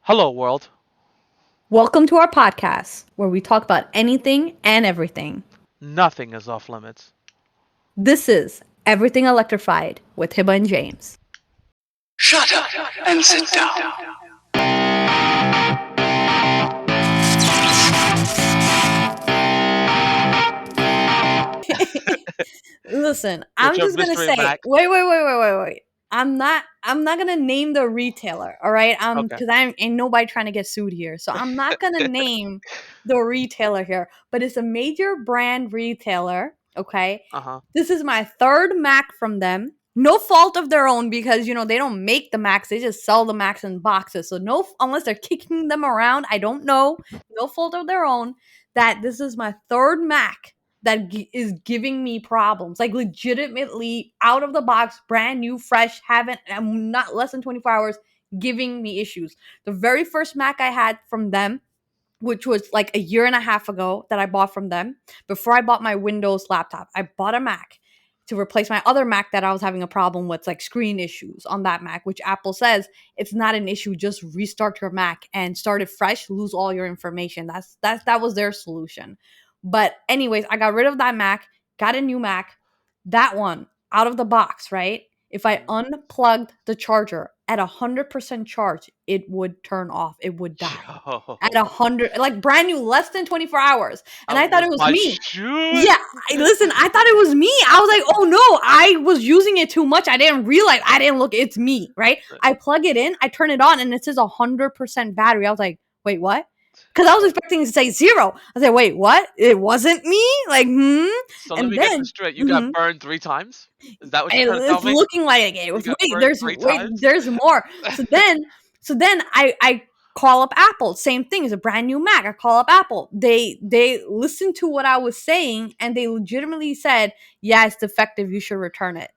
Hello, world. Welcome to our podcast where we talk about anything and everything. Nothing is off limits. This is Everything Electrified with Hiba and James. Shut up and sit down. Listen, With I'm your just gonna mystery say, Mac. wait. I'm not gonna name the retailer, all right? Okay. Because I ain't nobody trying to get sued here, so I'm not gonna name the retailer here. But it's a major brand retailer, okay? Uh-huh. This is my third Mac from them. No fault of their own because they don't make the Macs; they just sell the Macs in boxes. So no, unless they're kicking them around, I don't know. No fault of their own. That this is my third Mac that is giving me problems, like legitimately out of the box, brand new, fresh, haven't not less than 24 hours, giving me issues. The very first Mac I had from them, which was like a year and a half ago that I bought from them, before I bought my Windows laptop, I bought a Mac to replace my other Mac that I was having a problem with, like screen issues on that Mac, which Apple says it's not an issue. Just restart your Mac and start it fresh, lose all your information. That was their solution. But anyways, I got rid of that Mac, got a new Mac. That one out of the box, right? If I unplugged the charger at 100% charge, it would turn off. It would die Yo. at 100, like brand new, less than 24 hours. And I thought With it was my me. shoes. Yeah, listen, I thought it was me. I was like, oh no, I was using it too much. I didn't realize. I didn't look. It's me, right? I plug it in, I turn it on, and it says 100% battery. I was like, wait, what? Because I was expecting it to say zero. I said, wait, what? It wasn't me? Like, So let And me get this then, straight. You got burned 3 times? Is that what you're trying to tell it's me? looking like it. You got Wait, burned three times? there's more. So then I call up Apple. Same thing. It's a brand new Mac. I call up Apple. They listened to what I was saying and they legitimately said, "Yeah, it's defective. You should return it."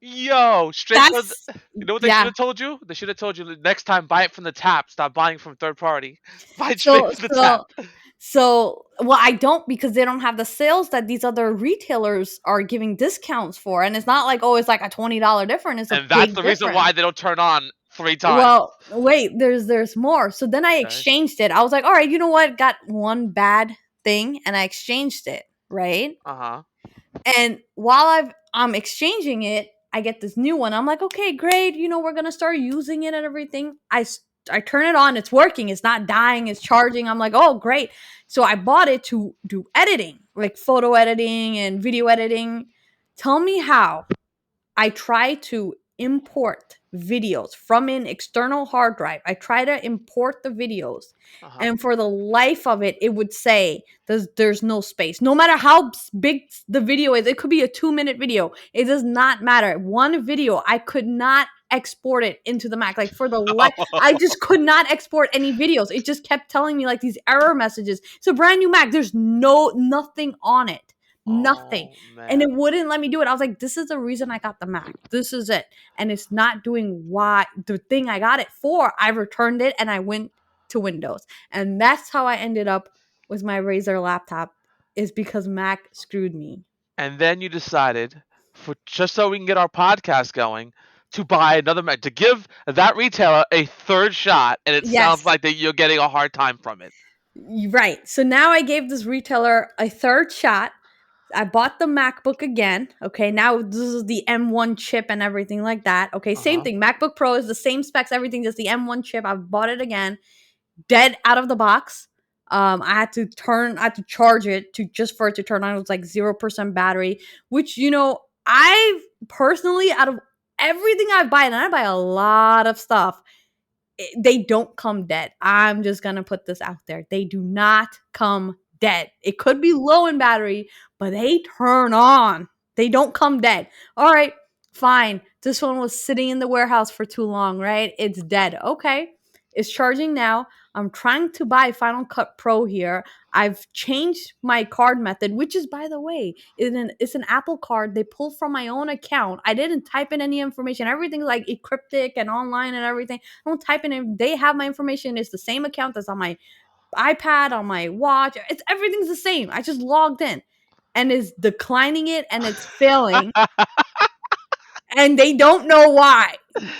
Yo, straight to That's you know what they should yeah. have told you? They should have told you the next time buy it from the tap. Stop buying from third party. Buy it straight So from the tap. so well, I don't, because they don't have the sales that these other retailers are giving discounts for, and it's not like, oh, it's like a $20 difference. It's a And that's big the reason difference. why they don't turn on 3 times. Well, wait, there's more. So then I Okay. exchanged it. I was like, all right, you know what? Got one bad thing, and I exchanged it, right? Uh-huh. And while I'm exchanging it, I get this new one. I'm like, okay, great. We're gonna start using it and everything. I turn it on. It's working. It's not dying. It's charging. I'm like, oh, great. So I bought it to do editing, like photo editing and video editing. Tell me how I try to import videos from an external hard drive. I try to import the videos, Uh-huh. and for the life of it, it would say there's no space. No matter how big the video is, it could be a 2-minute video. It does not matter. One video, I could not export it into the Mac. Like for the life, I just could not export any videos. It just kept telling me like these error messages. It's a brand new Mac. There's nothing on it. Nothing. Oh And man. it wouldn't let me do it. I was like, this is the reason I got the Mac. This is it. And it's not doing why the thing I got it for. I returned it and I went to Windows. And that's how I ended up with my Razer laptop, is because Mac screwed me. And then you decided, for just so we can get our podcast going, to buy another Mac to give that retailer a third shot, and it sounds Yes. like that you're getting a hard time from it. Right. So now I gave this retailer a third shot. I bought the MacBook again. Okay, now this is the M1 chip and everything like that. Okay, Uh same huh. thing. MacBook Pro is the same specs, everything, just the M1 chip. I bought it again, dead out of the box. I had to charge it to just for it to turn on. It was like 0% battery, which I personally, out of everything I buy, and I buy a lot of stuff, they don't come dead. I'm just gonna put this out there. They do not come dead. It could be low in battery, but they turn on. They don't come dead. All right, fine. This one was sitting in the warehouse for too long, right? It's dead. Okay. It's charging now. I'm trying to buy Final Cut Pro here. I've changed my card method, which is, by the way, it's an Apple card they pulled from my own account. I didn't type in any information. Everything's like encryptic and online and everything. I don't type in. They have my information. It's the same account that's on my iPad, on my watch. Everything's the same. I just logged in, and it's declining it, and it's failing, and they don't know why.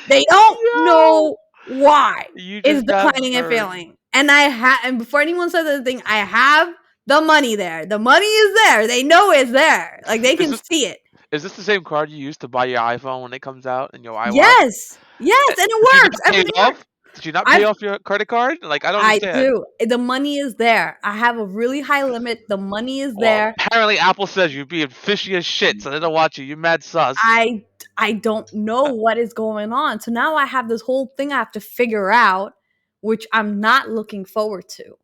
They don't Yo, know. Why You is just declining and never. failing? And and before anyone says anything, I have the money there. The money is there. They know it's there. Like they Is can this see it. is this the same card you use to buy your iPhone when it comes out and your iWatch? Yes. Yes, and Did you it works. not pay it Everything works. off? Did you not pay I've off your credit card? Like I don't I understand. do. The money is there. I have a really high limit. The money is Well, there. apparently Apple says you're being fishy as shit, so they don't watch you. You mad sus. I I don't know what is going on. So now I have this whole thing I have to figure out, which I'm not looking forward to.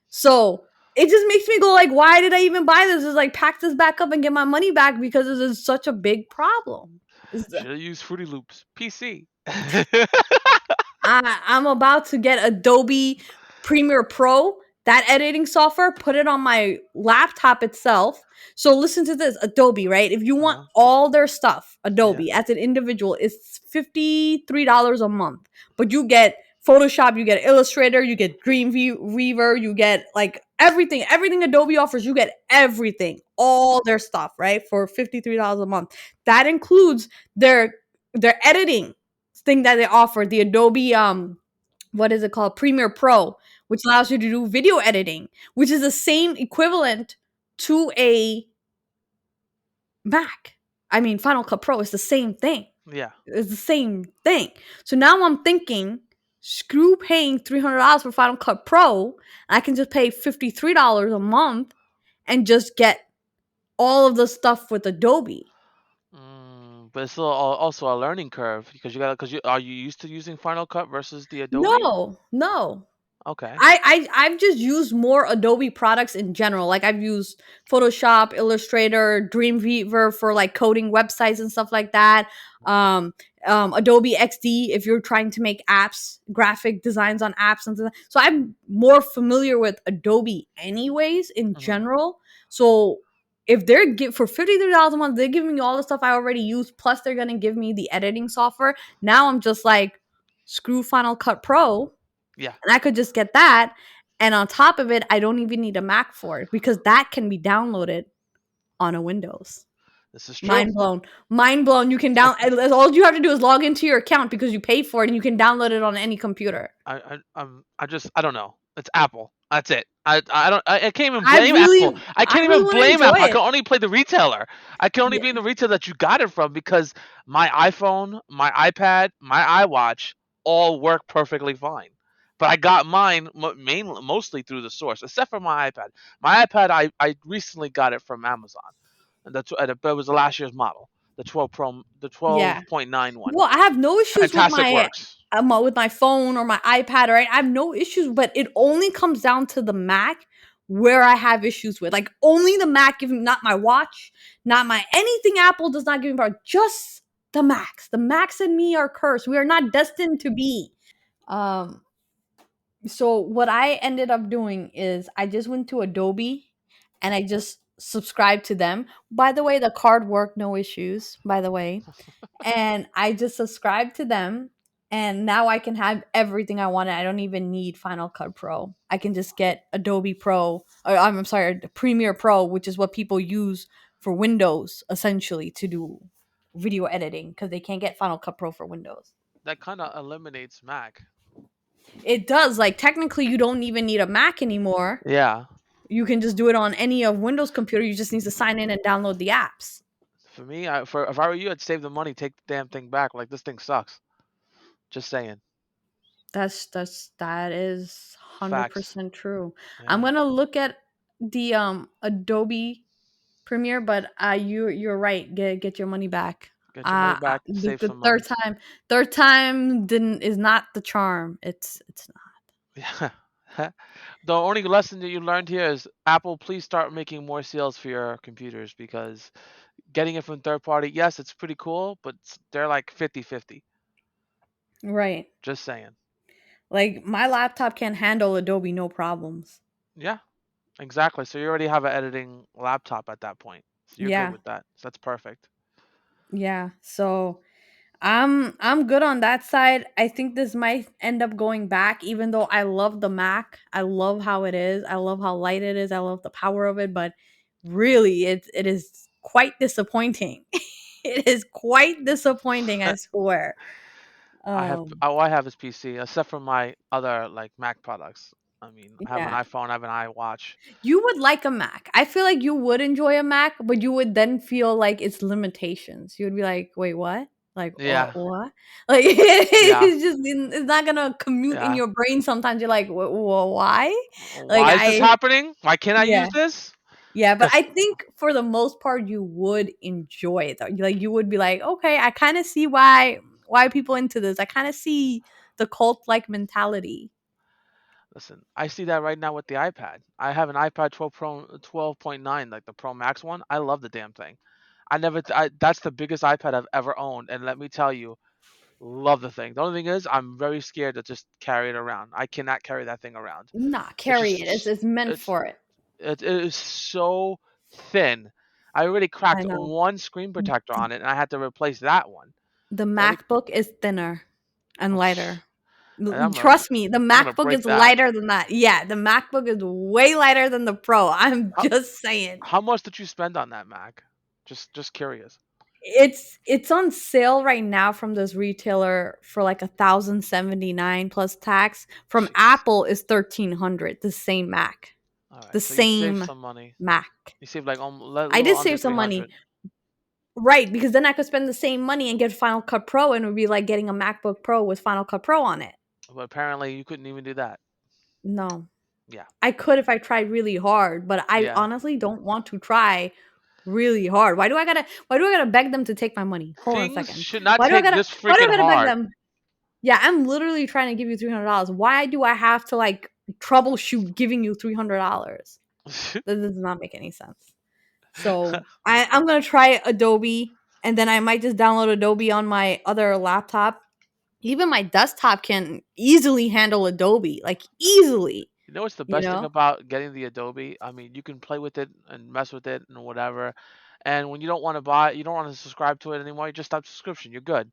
So it just makes me go like, why did I even buy this? It's like pack this back up and get my money back because this is such a big problem. Should have used Fruity Loops. PC. I'm about to get Adobe Premiere Pro, that editing software, put it on my laptop itself. So listen to this, Adobe, right? If you want Uh-huh. all their stuff, Yeah. Adobe, as an individual, it's $53 a month. But you get Photoshop, you get Illustrator, you get Dreamweaver, you get like everything Adobe offers, you get everything, all their stuff, right? For $53 a month. That includes their editing thing that they offer, the Adobe what is it called? Premiere Pro, which allows you to do video editing, which is the same equivalent to a Mac. I mean, Final Cut Pro is the same thing. Yeah. It's the same thing. So now I'm thinking, screw paying $300 for Final Cut Pro. I can just pay $53 a month and just get all of the stuff with Adobe. But it's still also a learning curve because you got because you are you used to using Final Cut versus the Adobe? No, no. Okay. I've just used more Adobe products in general. Like I've used Photoshop, Illustrator, Dreamweaver for like coding websites and stuff like that. Um, Adobe XD if you're trying to make apps, graphic designs on apps and stuff. So I'm more familiar with Adobe anyways in Hmm. general. So if they're for $53 a month, they're giving me all the stuff I already use, plus they're gonna give me the editing software. Now I'm just like, screw Final Cut Pro Yeah, and I could just get that. And on top of it, I don't even need a Mac for it because that can be downloaded on a Windows. this is true. Mind blown. Mind blown. You can all you have to do is log into your account because you pay for it and you can download it on any computer. I don't know. It's Apple. That's it. I don't I can't even I blame Apple. really I I can't really even want to blame enjoy Apple. I it. can only play the retailer. I can only Yeah. be in the retailer that you got it from because my iPhone, my iPad, my iWatch all work perfectly fine. But I got mine mostly through the source, except for my iPad. My iPad, I recently got it from Amazon, and it was the last year's model, the 12 Pro, the Yeah. 12.9 one. Well, I have no issues Fantastic works. with my phone or my iPad, right? I have no issues, but it only comes down to the Mac where I have issues with. Like only the Mac giving not my watch, not my anything Apple does not give me power, just the Macs. The Macs and me are cursed. We are not destined to be. Um so what I ended up doing is I just went to Adobe and I just subscribed to them. By the way, the card worked, no issues, by the way, and I just subscribed to them and now I can have everything I wanted. I don't even need Final Cut Pro. I can just get Adobe Pro or I'm sorry, Premiere Pro, which is what people use for Windows essentially to do video editing because they can't get Final Cut Pro for Windows. That kind of eliminates Mac. It does. Like technically you don't even need a Mac anymore. Yeah. You can just do it on any of Windows computer. You just need to sign in and download the apps. For me, if I were you, I'd save the money, take the damn thing back. Like this thing sucks. Just saying. That is Facts. 100% true. I'm Yeah. gonna look at the Adobe Premiere, but you're right. Get your money back. Get your money back, The, save the some money. third time didn't is not the charm. It's not. Yeah. The only lesson that you learned here is Apple, please start making more sales for your computers because getting it from third party, yes, it's pretty cool, but they're like 50-50. Right. Just saying. Like my laptop can handle Adobe no problems. Yeah, exactly. So you already have an editing laptop at that point. So you're good Yeah. with that. So that's perfect. Yeah. So I'm good on that side. I think this might end up going back, even though I love the Mac. I love how it is. I love how light it is. I love the power of it. But really, it is quite disappointing. It is quite disappointing. I swear. Um, all I have is PC, except for my other like Mac products. I mean, I have an yeah. iPhone, I have an iWatch. You would like a Mac. I feel like you would enjoy a Mac, but you would then feel like its limitations. You would be like, "Wait, what? Like, Yeah, what?" Like, yeah, it's not gonna commute in yeah. your brain. Sometimes you're like, Why?" Like, Why is this happening? Why can't I yeah, use this? yeah. But Because I think for the most part, you would enjoy it. Though. Like, you would be like, "Okay, I kind of see why people into this. I kind of see the cult like mentality." listen, I see that right now with the iPad. I have an iPad 12 Pro 12.9, like the Pro Max one. I love the damn thing. That's the biggest iPad I've ever owned, and let me tell you, love the thing. The only thing is, I'm very scared to just carry it around. I cannot carry that thing around. Nah, It's carry it. It's just, it's meant it's, for it. it is so thin. I already I cracked know. one screen protector on it, and I had to replace that one. The The other, MacBook is thinner and oh, lighter. I'm gonna, Trust me, the I'm gonna MacBook break is that. lighter than that. Yeah, the MacBook is way lighter than the Pro. I'm How, just saying. how much did you spend on that Mac? Just curious. It's on sale right now from this retailer for like 1,079 plus tax. From Jeez. Apple is 1,300. The same Mac, All the right, so you saved same some money. Mac. You saved like a I little did under save some money, 300, right? Because then I could spend the same money and get Final Cut Pro, and it would be like getting a MacBook Pro with Final Cut Pro on it. but apparently you couldn't even do that. No, Yeah, I could if I tried really hard, but I yeah. honestly don't want to try really hard. Why do I gotta beg them to take my money? Hold on a Things second. should not Why do I take gotta this why do I freaking gotta beg hard. them? Yeah, I'm literally trying to give you $300. Why do I have to like troubleshoot giving you $300? That does not make any sense. So I'm gonna try Adobe and then I might just download Adobe on my other laptop. Even my desktop can easily handle Adobe, like easily, You know what's the you best thing know? about getting the Adobe? I mean, you can play with it and mess with it and whatever. And when you don't want to buy, you don't want to subscribe to it anymore. You just stop subscription. You're good.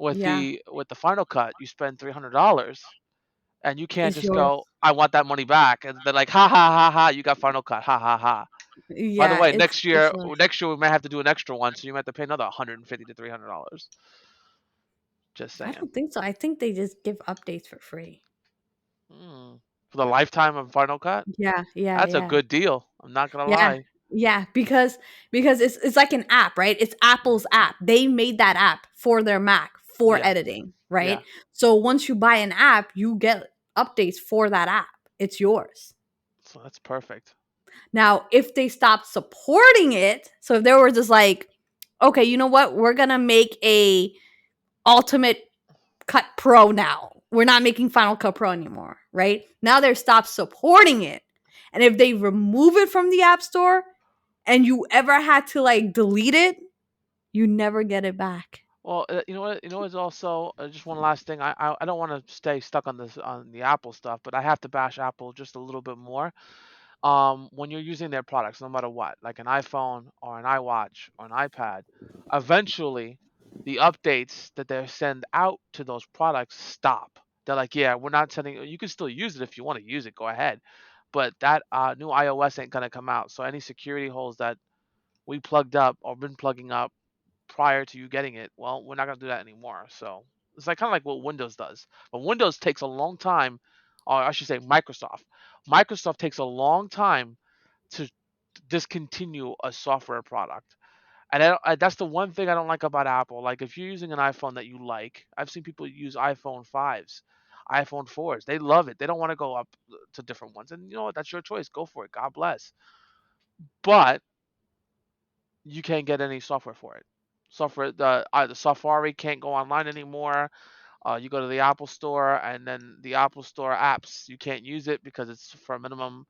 Yeah, With the Final Cut, you spend $300, and you can't it's just yours. go, "I want that money back," and they're like, "Ha ha ha ha! You got Final Cut! Ha ha ha!" By the Yeah, way, it's yours. next year we might have to do an extra one, so you might have to pay another 150 to $300. Just I saying. don't think so. I think they just give updates for free. Hmm. For the lifetime of Final Cut, Yeah, yeah, that's a yeah. good deal. I'm not gonna Yeah. lie. Yeah, because it's like an app, right? It's Apple's app. They made that app for their Mac for Yeah, editing, yeah. right? So once you buy an app, you get updates for that app. It's yours. So that's perfect. Now, if they stop supporting it, so if they were just like, okay, you know what? We're going to make a Ultimate Cut Pro now. We're not making Final Cut Pro anymore, right? Now they're stopped supporting it. And if they remove it from the App Store and you ever had to like delete it, you never get it back. Well, you know what? You know what's also just one last thing. I don't want to stay stuck on this on the Apple stuff, but I have to bash Apple just a little bit more. When you're using their products, no matter what, like an iPhone or an iWatch or an iPad, eventually the updates that they send out to those products stop. They're like, yeah, we're not sending. You can still use it if you want to use it. Go ahead, but that new iOS ain't gonna come out. So any security holes that we plugged up or been plugging up prior to you getting it, well, we're not gonna do that anymore. So it's like kind of like what Windows does. But Windows takes a long time, or I should say Microsoft. Microsoft takes a long time to discontinue a software product. And that's the one thing I don't like about Apple. Like if you're using an iPhone that you like, I've seen people use iPhone 5s, iPhone 4s. They love it. They don't want to go up to different ones. And you know what? That's your choice. Go for it. God bless. But you can't get any software for it. Software, the Safari can't go online anymore. You go to the Apple Store, and then the Apple Store apps, you can't use it because it's for a minimum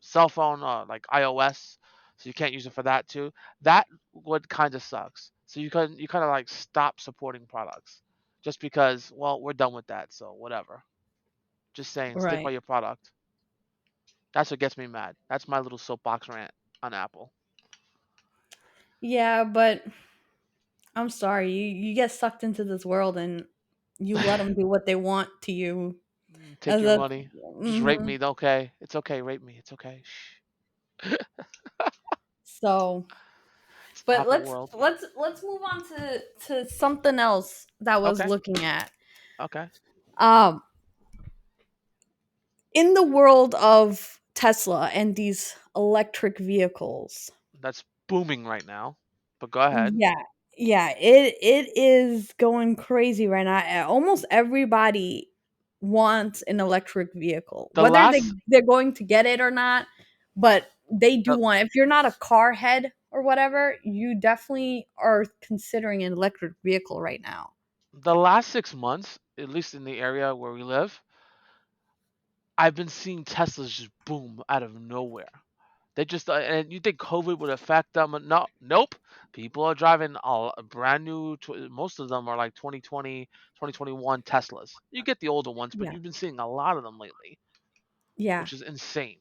cell phone, like iOS, so you can't use it for that too. That what kind of sucks. So you kind of like stop supporting products just because, well, we're done with that, so whatever. Just saying, stick by Right. your product. That's what gets me mad. That's my little soapbox rant on Apple. Yeah, but I'm sorry. You get sucked into this world and you let them do what they want to you. Take As your a money. Just rape mhm. me. Okay, it's okay. Rape me. It's okay. Shh. So But Perfect let's world. let's let's move on to something else that I was Okay. looking at. Okay. Um, in the world of Tesla and these electric vehicles, That's booming right now. But go ahead. yeah, yeah, it is going crazy right now. Almost everybody wants an electric vehicle, The whether last they're going to get it or not. But they do the, want. If you're not a car head or whatever, you definitely are considering an electric vehicle right now. the last 6 months, at least in the area where we live, I've been seeing Teslas just boom out of nowhere. They just and you think COVID would affect them? No, nope. People are driving all brand new. Most of them are like 2020, 2021 Teslas. You get the older ones, but Yeah, you've been seeing a lot of them lately, yeah. which is insane.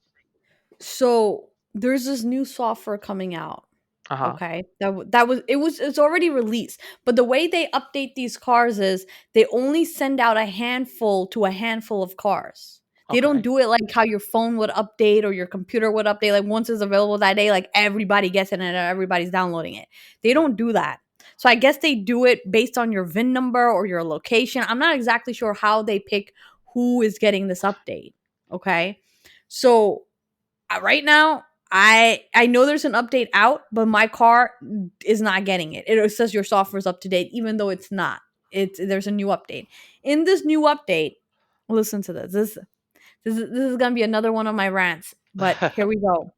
So there's this new software coming out. Uh huh. Okay, it's already released, but the way they update these cars is they only send out a handful to a handful of cars. They don't Okay. do it like how your phone would update or your computer would update. Like once it's available that day, like everybody gets it and everybody's downloading it. They Yeah. don't do that. So I guess they do it based on your VIN number or your location. I'm not exactly sure how they pick who is getting this update. Okay, so right now I know there's an update out, but my car is not getting it. It says your software's up to date, even though it's not. It's there's a new update. In this new update, listen to this. This is gonna be another one of my rants, but here we go.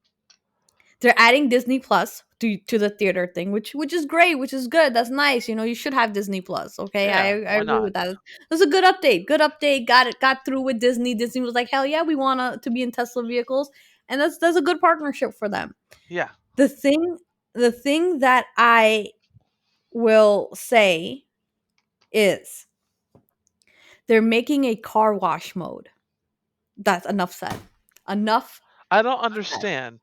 They're adding Disney Plus to the theater thing, which is great, which is good. That's nice. You know, you should have Disney Plus. Okay, I Yeah. I Why agree not? with that. It was a good update. Good update. Got it. Got through with Disney. Disney was like, hell yeah, we want to be in Tesla vehicles, and that's a good partnership for them. Yeah. The thing the thing that I will say is they're making a car wash mode. That's enough said. Enough I don't said. understand.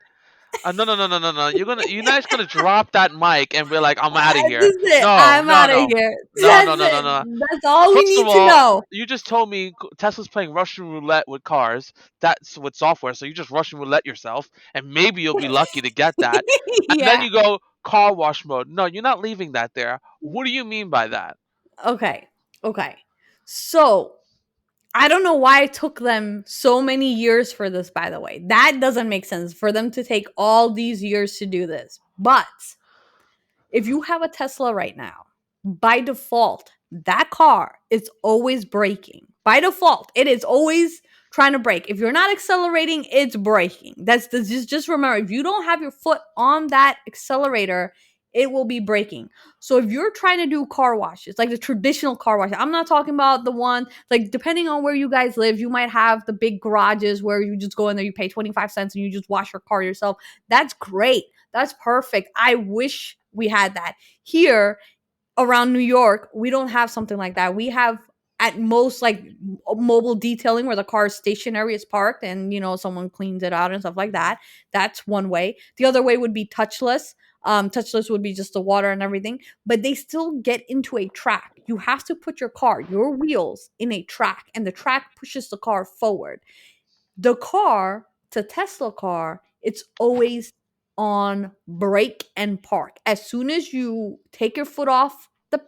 No, no, no, no, no, no. You're not just gonna drop that mic and be like, "I'm out of here." That's it. No, I'm no, out of no, here. no, That's no, no, no, it. no. That's all we First of need to all, know. you just told me Tesla's playing Russian roulette with cars. That's with software, so you just Russian roulette yourself, and maybe you'll be lucky to get that. And then Yeah. you go car wash mode. No, you're not leaving that there. What do you mean by that? Okay. Okay. So I don't know why it took them so many years for this, by the way. That doesn't make sense for them to take all these years to do this. But if you have a Tesla right now, by default, that car is always braking. By default, it is always trying to brake. If you're not accelerating, it's braking. Just remember, if you don't have your foot on that accelerator, it will be braking. So if you're trying to do car washes, like the traditional car wash, I'm not talking about the one like depending on where you guys live, you might have the big garages where you just go in there, you pay 25 cents and you just wash your car yourself. That's great. That's perfect. I wish we had that. Here around New York, we don't have something like that. We have at most like mobile detailing where the car is stationary, it's parked, and someone cleans it out and stuff like Hmm. that. That's one way. The other way would be touchless. Touchless would be just the water and everything, but they still get into a track. You have to put your wheels in a track, and the track pushes the car forward. The car, to Tesla car, it's always on brake and park. As soon as you take your foot off the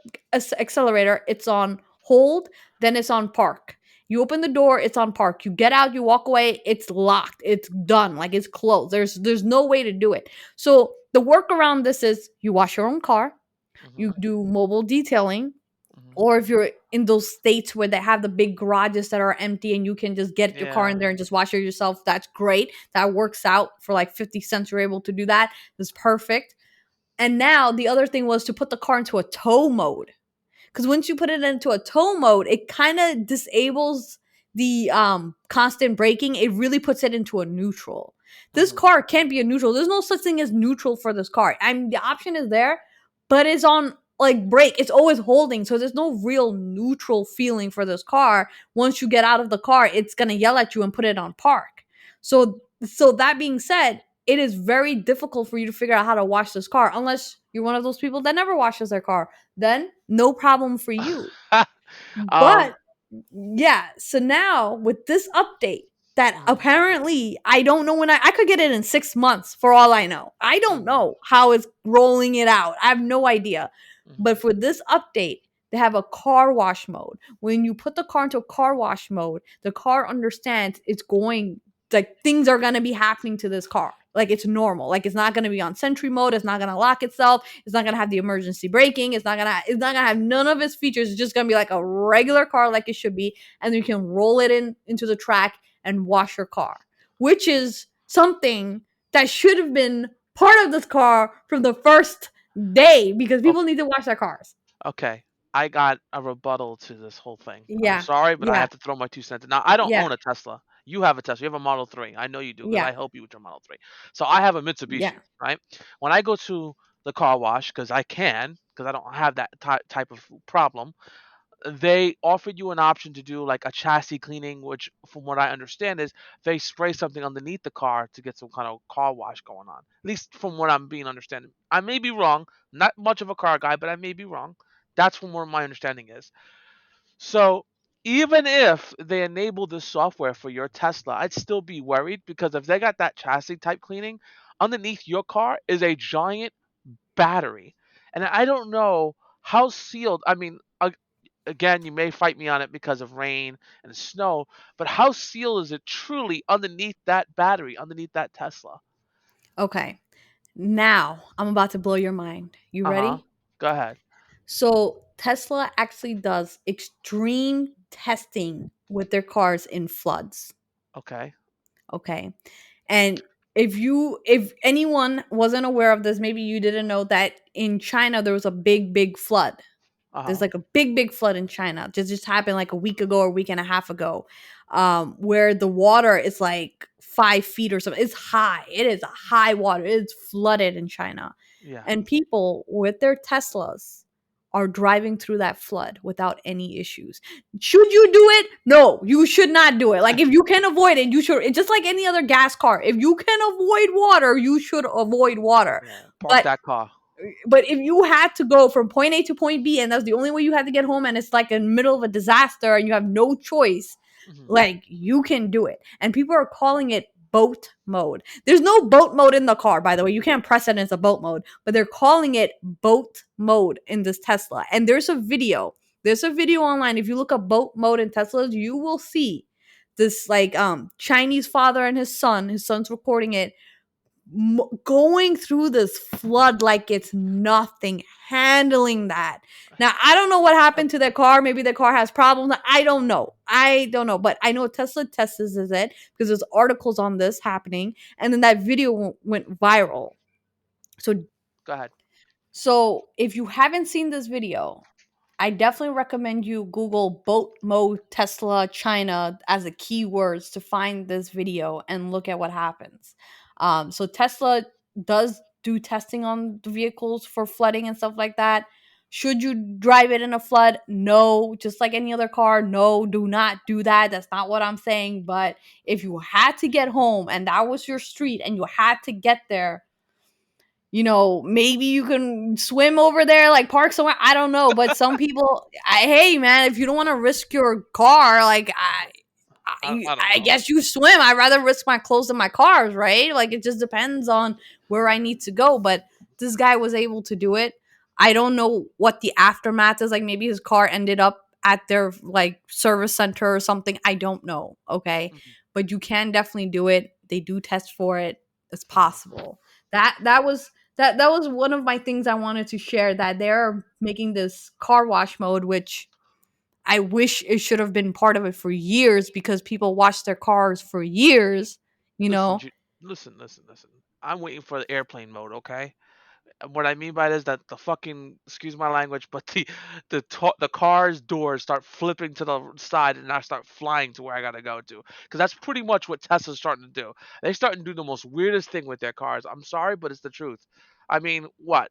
accelerator, it's on hold, then it's on park. You open the door, it's on park. You get out, you walk away, it's locked. It's done. Like it's closed. There's no way to do it. So the workaround this is you wash your own car, Hmm. you do mobile detailing, Hmm. or if you're in those states where they have the big garages that are empty and you can just get your car in Yeah. there and just wash it yourself, that's great. That works out for like 50 cents. You're able to do that. That's perfect. And now the other thing was to put the car into a tow mode. Because once you put it into a tow mode, it kind of disables the constant braking. It really puts it into a neutral. This Hmm. car can't be a neutral. There's no such thing as neutral for this car. I mean, the option is there, but it's on like brake. It's always holding, so there's no real neutral feeling for this car. Once you get out of the car, it's gonna yell at you and put it on park. So that being said, it is very difficult for you to figure out how to wash this car unless you're one of those people that never washes their car. Then no problem for you. um. But yeah, so now with this update, that Mhm. apparently I don't know when I could get it in 6 months for all I know. I don't Mhm. know how it's rolling it out. I have no idea. But Mhm. for this update, they have a car wash mode. When you put the car into a car wash mode, the car understands it's going, like things are gonna be happening to this car. Like it's normal. Like it's not gonna be on sentry mode. It's not gonna lock itself. It's not gonna have the emergency braking. It's not gonna have none of its features. It's just gonna be like a regular car like it should be. And you can roll it in into the track and wash your car, which is something that should have been part of this car from the first day because Oh, people need to wash their cars. okay. I got a rebuttal to this whole thing. I'm Yeah. sorry, but I Yeah. have to throw my 2 cents in. Now, I don't Yeah. own a Tesla. You have a Tesla. You have a Model 3. I know you do because Yeah. I help you with your Model 3. So I have a Yeah. Mitsubishi, right? When I go to the car wash, because I can, because I don't have that type of problem, they offered you an option to do like a chassis cleaning, which, from what I understand, is they spray something underneath the car to get some kind of car wash going on. At least from what I'm being understanding. I may be wrong. Not much of a car guy, but I may be wrong. That's from where my understanding is. So even if they enable this software for your Tesla, I'd still be worried because if they got that chassis type cleaning, underneath your car is a giant battery. And I don't know how sealed. I mean, again, you may fight me on it because of rain and snow, but how sealed is it truly underneath that battery, underneath that Tesla? Okay. Now I'm about to blow your mind. You Uh huh. ready? Go ahead. So Tesla actually does extreme testing with their cars in floods. Okay. Okay. And if anyone wasn't aware of this, maybe you didn't know that in China there was a big flood. Uh There's huh. like a big flood in China. Just happened like a week ago or a week and a half ago, where the water is like 5 feet or something. It's high. It is a high water. It's flooded in China, Yeah. and people with their Teslas are driving through that flood without any issues. Should you do it? No, you should not do it. Like if you can avoid it, you should. It's just like any other gas car. If you can avoid water, you should avoid water. Yeah. Park But that car. if you had to go from point A to point B and that's the only way you had to get home and it's like in the middle of a disaster and you have no choice, Hmm. like you can do it. And people are calling it boat mode. There's no boat mode in the car, by the way. You can't press it as a boat mode, but they're calling it boat mode in this Tesla. And there's a video. There's a video online. If you look up boat mode in Teslas, you will see this like Chinese father and his son's recording it going through this flood like it's nothing, handling that. Now, I don't know what Uh, happened to their car. Maybe their car has problems. I don't know. I don't know. But I know Tesla tests it because there's articles on this happening. And then that video went viral. So Go ahead. so if you haven't seen this video, I definitely recommend you Google boat mode Tesla China as a keywords to find this video and look at what happens. So Tesla does do testing on the vehicles for flooding and stuff like that. Should you drive it in a flood? No, just like any other car. No, do not do that. That's not what I'm saying. But if you had to get home and that was your street and you had to get there, maybe you can swim over there, like park somewhere. I don't know, but some people, hey man, if you don't want to risk your car, like I don't I know. guess you swim. I'd rather risk my clothes than my cars, right? Like it just depends on where I need to go. But this guy was able to do it. I don't know what the aftermath is. Like maybe his car ended up at their like service center or something. I don't know. Okay, Mhm. but you can definitely do it. They do test for it. It's Mhm. possible. That was one of my things I wanted to share, that they're making this car wash mode, which I wish it should have been part of it for years because people wash their cars for years, you Listen, know. listen. I'm waiting for the airplane mode. Okay. What I mean by that is that the fucking, excuse my language, but the car's doors start flipping to the side and I start flying to where I gotta go to. Because that's pretty much what Tesla's starting to do. They starting to do the most weirdest thing with their cars. I'm sorry, but it's the truth. I mean, what?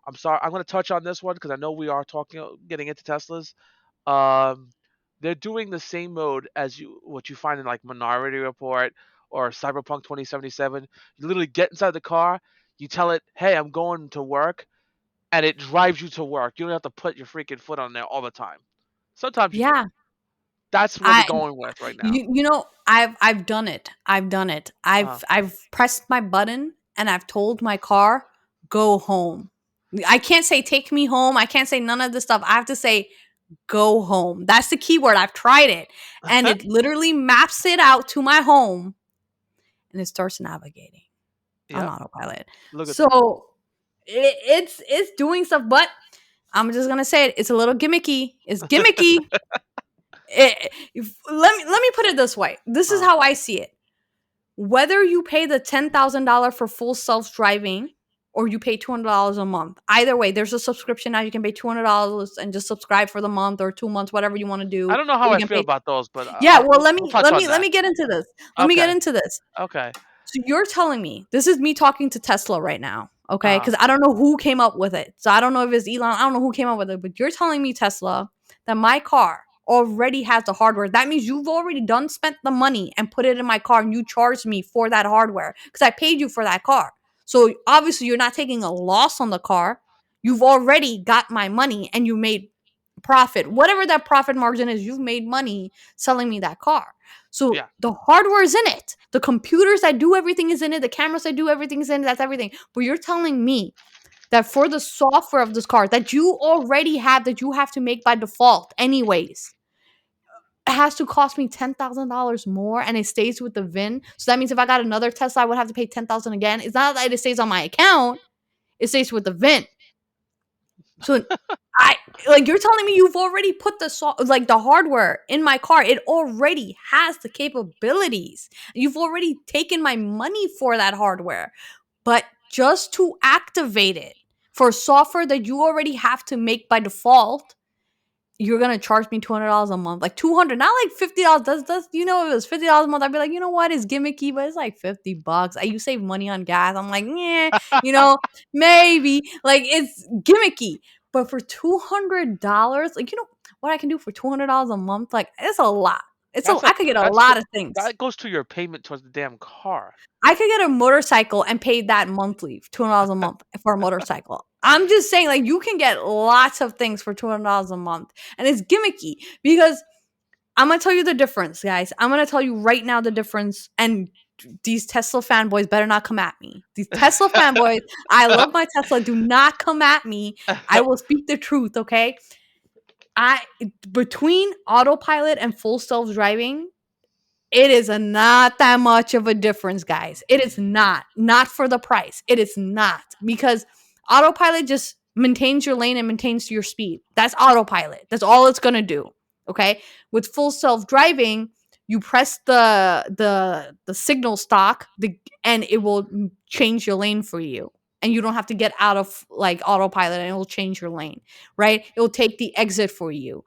I'm sorry. I'm gonna touch on this one because I know we are talking, getting into Teslas. Um, they're doing the same mode as what you find in like Minority Report or Cyberpunk 2077. You literally get inside the car, you tell it, "Hey, I'm going to work," and it drives you to work. You don't have to put your freaking foot on there all the time. Sometimes you do. Yeah. That's what we're I going with right now. you know, I've done it. I've done it. Uh, I've pressed my button and I've told my car, go home. I can't say take me home. I can't say none of this stuff. I have to say go home. That's the key word. I've tried it. And it literally maps it out to my home and it starts navigating on yep. autopilot. Look at that. So it's doing stuff, but I'm just gonna say it. It's a little gimmicky. It's gimmicky. Let me put it this way. This is Uh, how I see it. Whether you pay the $10,000 for full self driving or you pay $200 a month, either way, there's a subscription now. You can pay $200 and just subscribe for the month or 2 months, whatever you want to do. I don't know Or how you I can feel pay. about those, but Yeah, well, let we'll me touch let on me let that. me get into this. Let me get Okay. into this. Okay. So you're telling me this is me talking to Tesla right now, okay? Uh, Because I don't know who came up with it. So I don't know if it's Elon. I don't know who came up with it. But you're telling me, Tesla, that my car already has the hardware. That means you've already done spent the money and put it in my car, and you charged me for that hardware because I paid you for that car. So obviously you're not taking a loss on the car. You've already got my money and you made profit. Whatever that profit margin is, you've made money selling me that car. So yeah. the hardware is in it. The computers that do everything is in it. The cameras that do everything is in it. That's everything. But you're telling me that for the software of this car that you already have, that you have to make by default anyways, it has to cost me $10,000 more and it stays with the VIN. So that means if I got another Tesla, I would have to pay 10,000 again. It's not that it stays on my account. It stays with the VIN. So I like you're telling me you've already put like the hardware in my car. It already has the capabilities. You've already taken my money for that hardware. But just to activate it for software that you already have to make by default, you're gonna charge me $200 a month, like 200, not like $50. That's if it was $50 a month, I'd be like, you know what, it's gimmicky, but it's like $50. You save money on gas. I'm like, yeah, maybe like it's gimmicky, but for $200, like what I can do for $200 a month, like it's a lot. I could get a That's lot of things. that goes to your payment towards the damn car. I could get a motorcycle and pay that monthly, $200 a month for a motorcycle. I'm just saying, like, you can get lots of things for $200 a month. And it's gimmicky because I'm going to tell you the difference, guys. I'm going to tell you right now the difference. And these Tesla fanboys better not come at me. These Tesla fanboys, I love my Tesla. Do not come at me. I will speak the truth, okay? Between autopilot and full self driving, it is not that much of a difference, guys. It is not for the price. It is not, because autopilot just maintains your lane and maintains your speed. That's autopilot. That's all it's going to do. Okay? With full self-driving, you press the signal stock, and it will change your lane for you. And you don't have to get out of like autopilot, and it will change your lane, right? It will take the exit for you.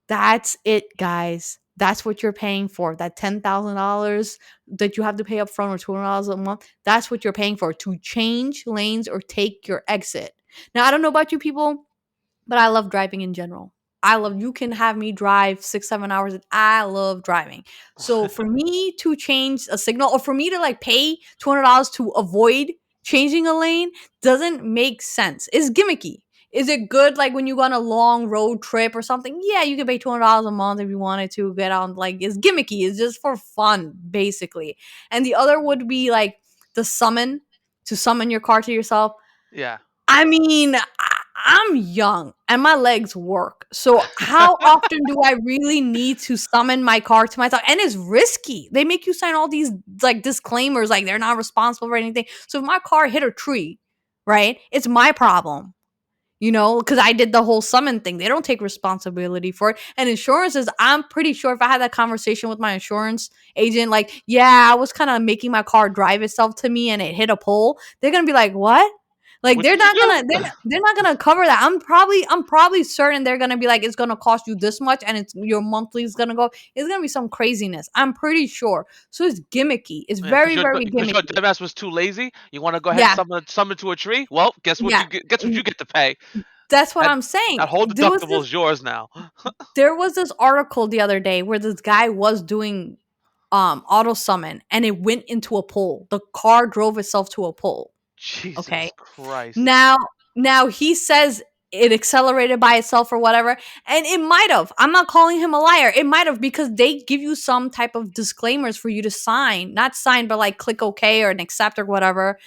That's it, guys. That's what you're paying for. That $10,000 that you have to pay up front or $200 a month. That's what you're paying for, to change lanes or take your exit. Now, I don't know about you people, but I love driving in general. You can have me drive 6-7 hours. And I love driving. So for me to change a signal, or for me to like pay $200 to avoid changing a lane, doesn't make sense. It's gimmicky. Is it good like when you go on a long road trip or something? Yeah, you can pay $200 a month if you wanted to get on. Like, it's gimmicky. It's just for fun, basically. And the other would be like the summon, to summon your car to yourself. Yeah. I mean, I'm young and my legs work. So how often do I really need to summon my car to myself? And it's risky. They make you sign all these like disclaimers, like they're not responsible for anything. So if my car hit a tree, right, it's my problem. Because I did the whole summon thing. They don't take responsibility for it. And insurances, I'm pretty sure if I had that conversation with my insurance agent, like, yeah, I was kind of making my car drive itself to me and it hit a pole, they're gonna be like, what? Like, What they're did you not do? gonna they're not gonna cover that. I'm probably certain they're gonna be like, it's gonna cost you this much, and your monthly is gonna go. It's gonna be some craziness. I'm pretty sure. So it's gimmicky. It's Yeah, because very, very your gimmicky. dumbass was too lazy. You want to go ahead and Yeah, summon to a tree? Well, guess what yeah. you get? Guess what you get to pay? That's what That I'm saying. that whole deductible is yours now. There was this article the other day where this guy was doing auto summon and it went into a pole. The car drove itself to a pole. Jesus Okay. Christ. Now he says it accelerated by itself or whatever. And it might have. I'm not calling him a liar. It might have, because they give you some type of disclaimers for you to sign, not sign, but like click OK or an accept or whatever,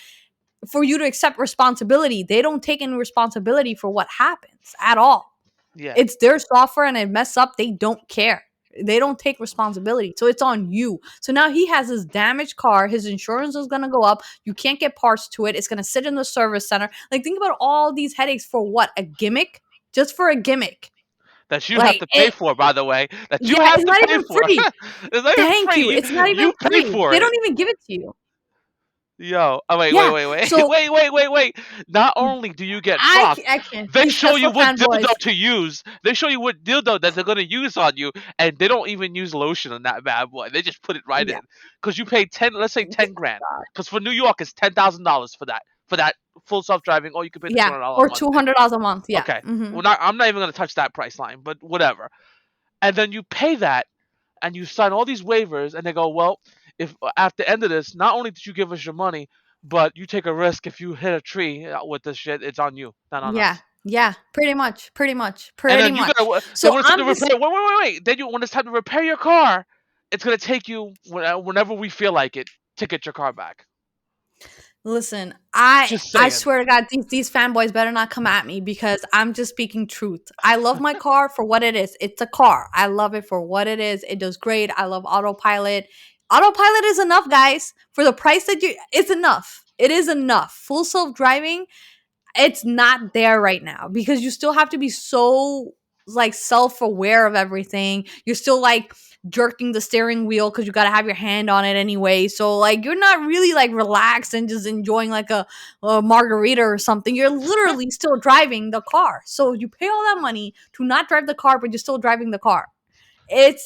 for you to accept responsibility. They don't take any responsibility for what happens at all. Yeah. It's their software, and it mess up. They don't care. They don't take responsibility. So it's on you. So now he has his damaged car. His insurance is going to go up. You can't get parts to it. It's going to sit in the service center. Like, think about all these headaches for what? A gimmick? Just for a gimmick. That you have Like, to pay for, by the way. That yeah, you have it's to not pay even for. free. It's not even Thank you. free. It's not even You pay free. for They it. don't even give it to you. Yo, oh wait, wait, Yeah. wait, wait, So wait. Not only do you get fucked, I can't. they These show you Tesla what fanboys. dildo to use. They show you what dildo that they're gonna use on you, and they don't even use lotion on that bad boy. They just put it right Yeah. in. Cause you pay let's say Yeah. 10 grand. Cause for New York it's $10,000 for that full self driving. Or you can pay the two Yeah. hundred dollar a Or month thing. $200 a month. Yeah. Okay, Mm-hmm. well, I'm not even gonna touch that price line, but whatever. And then you pay that, and you sign all these waivers, and they go, well, if at the end of this, not only did you give us your money, but you take a risk if you hit a tree with this shit, it's on you, not on Yeah. us. Yeah. Pretty much. Pretty much. And Pretty then you gotta much. then So when it's time to I'm just repair, wait. Then when it's time to repair your car, it's gonna take you whenever we feel like it to get your car back. listen. Just I saying. swear to God, these fanboys better not come at me, because I'm just speaking truth. I love my car for what it is. It's a car. I love it for what it is. It does great. I love autopilot. Autopilot is enough, guys. For the price that you, it's enough. It is enough. Full self driving, it's not there right now, because you still have to be so like self-aware of everything. You're still like jerking the steering wheel because you got to have your hand on it anyway, so like you're not really like relaxed and just enjoying like a margarita or something. You're literally still driving the car, so you pay all that money to not drive the car, but you're still driving the car. It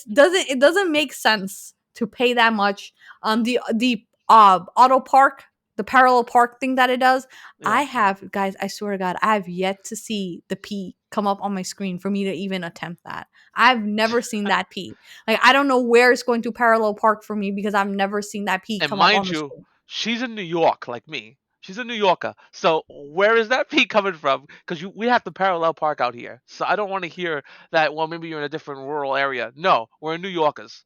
doesn't make sense to pay that much. The auto park, the parallel park thing that it does. I Yeah. have, guys, I swear to God, I have yet to see the P come up on my screen for me to even attempt that. I've never seen that P. Like, I don't know where it's going to parallel park for me, because I've never seen that P And come up on mind the you, screen. she's in New York like me. She's a New Yorker. So where is that fee coming from? Because we have to parallel park out here. So I don't want to hear that. Well, maybe you're in a different rural area. No, we're New Yorkers.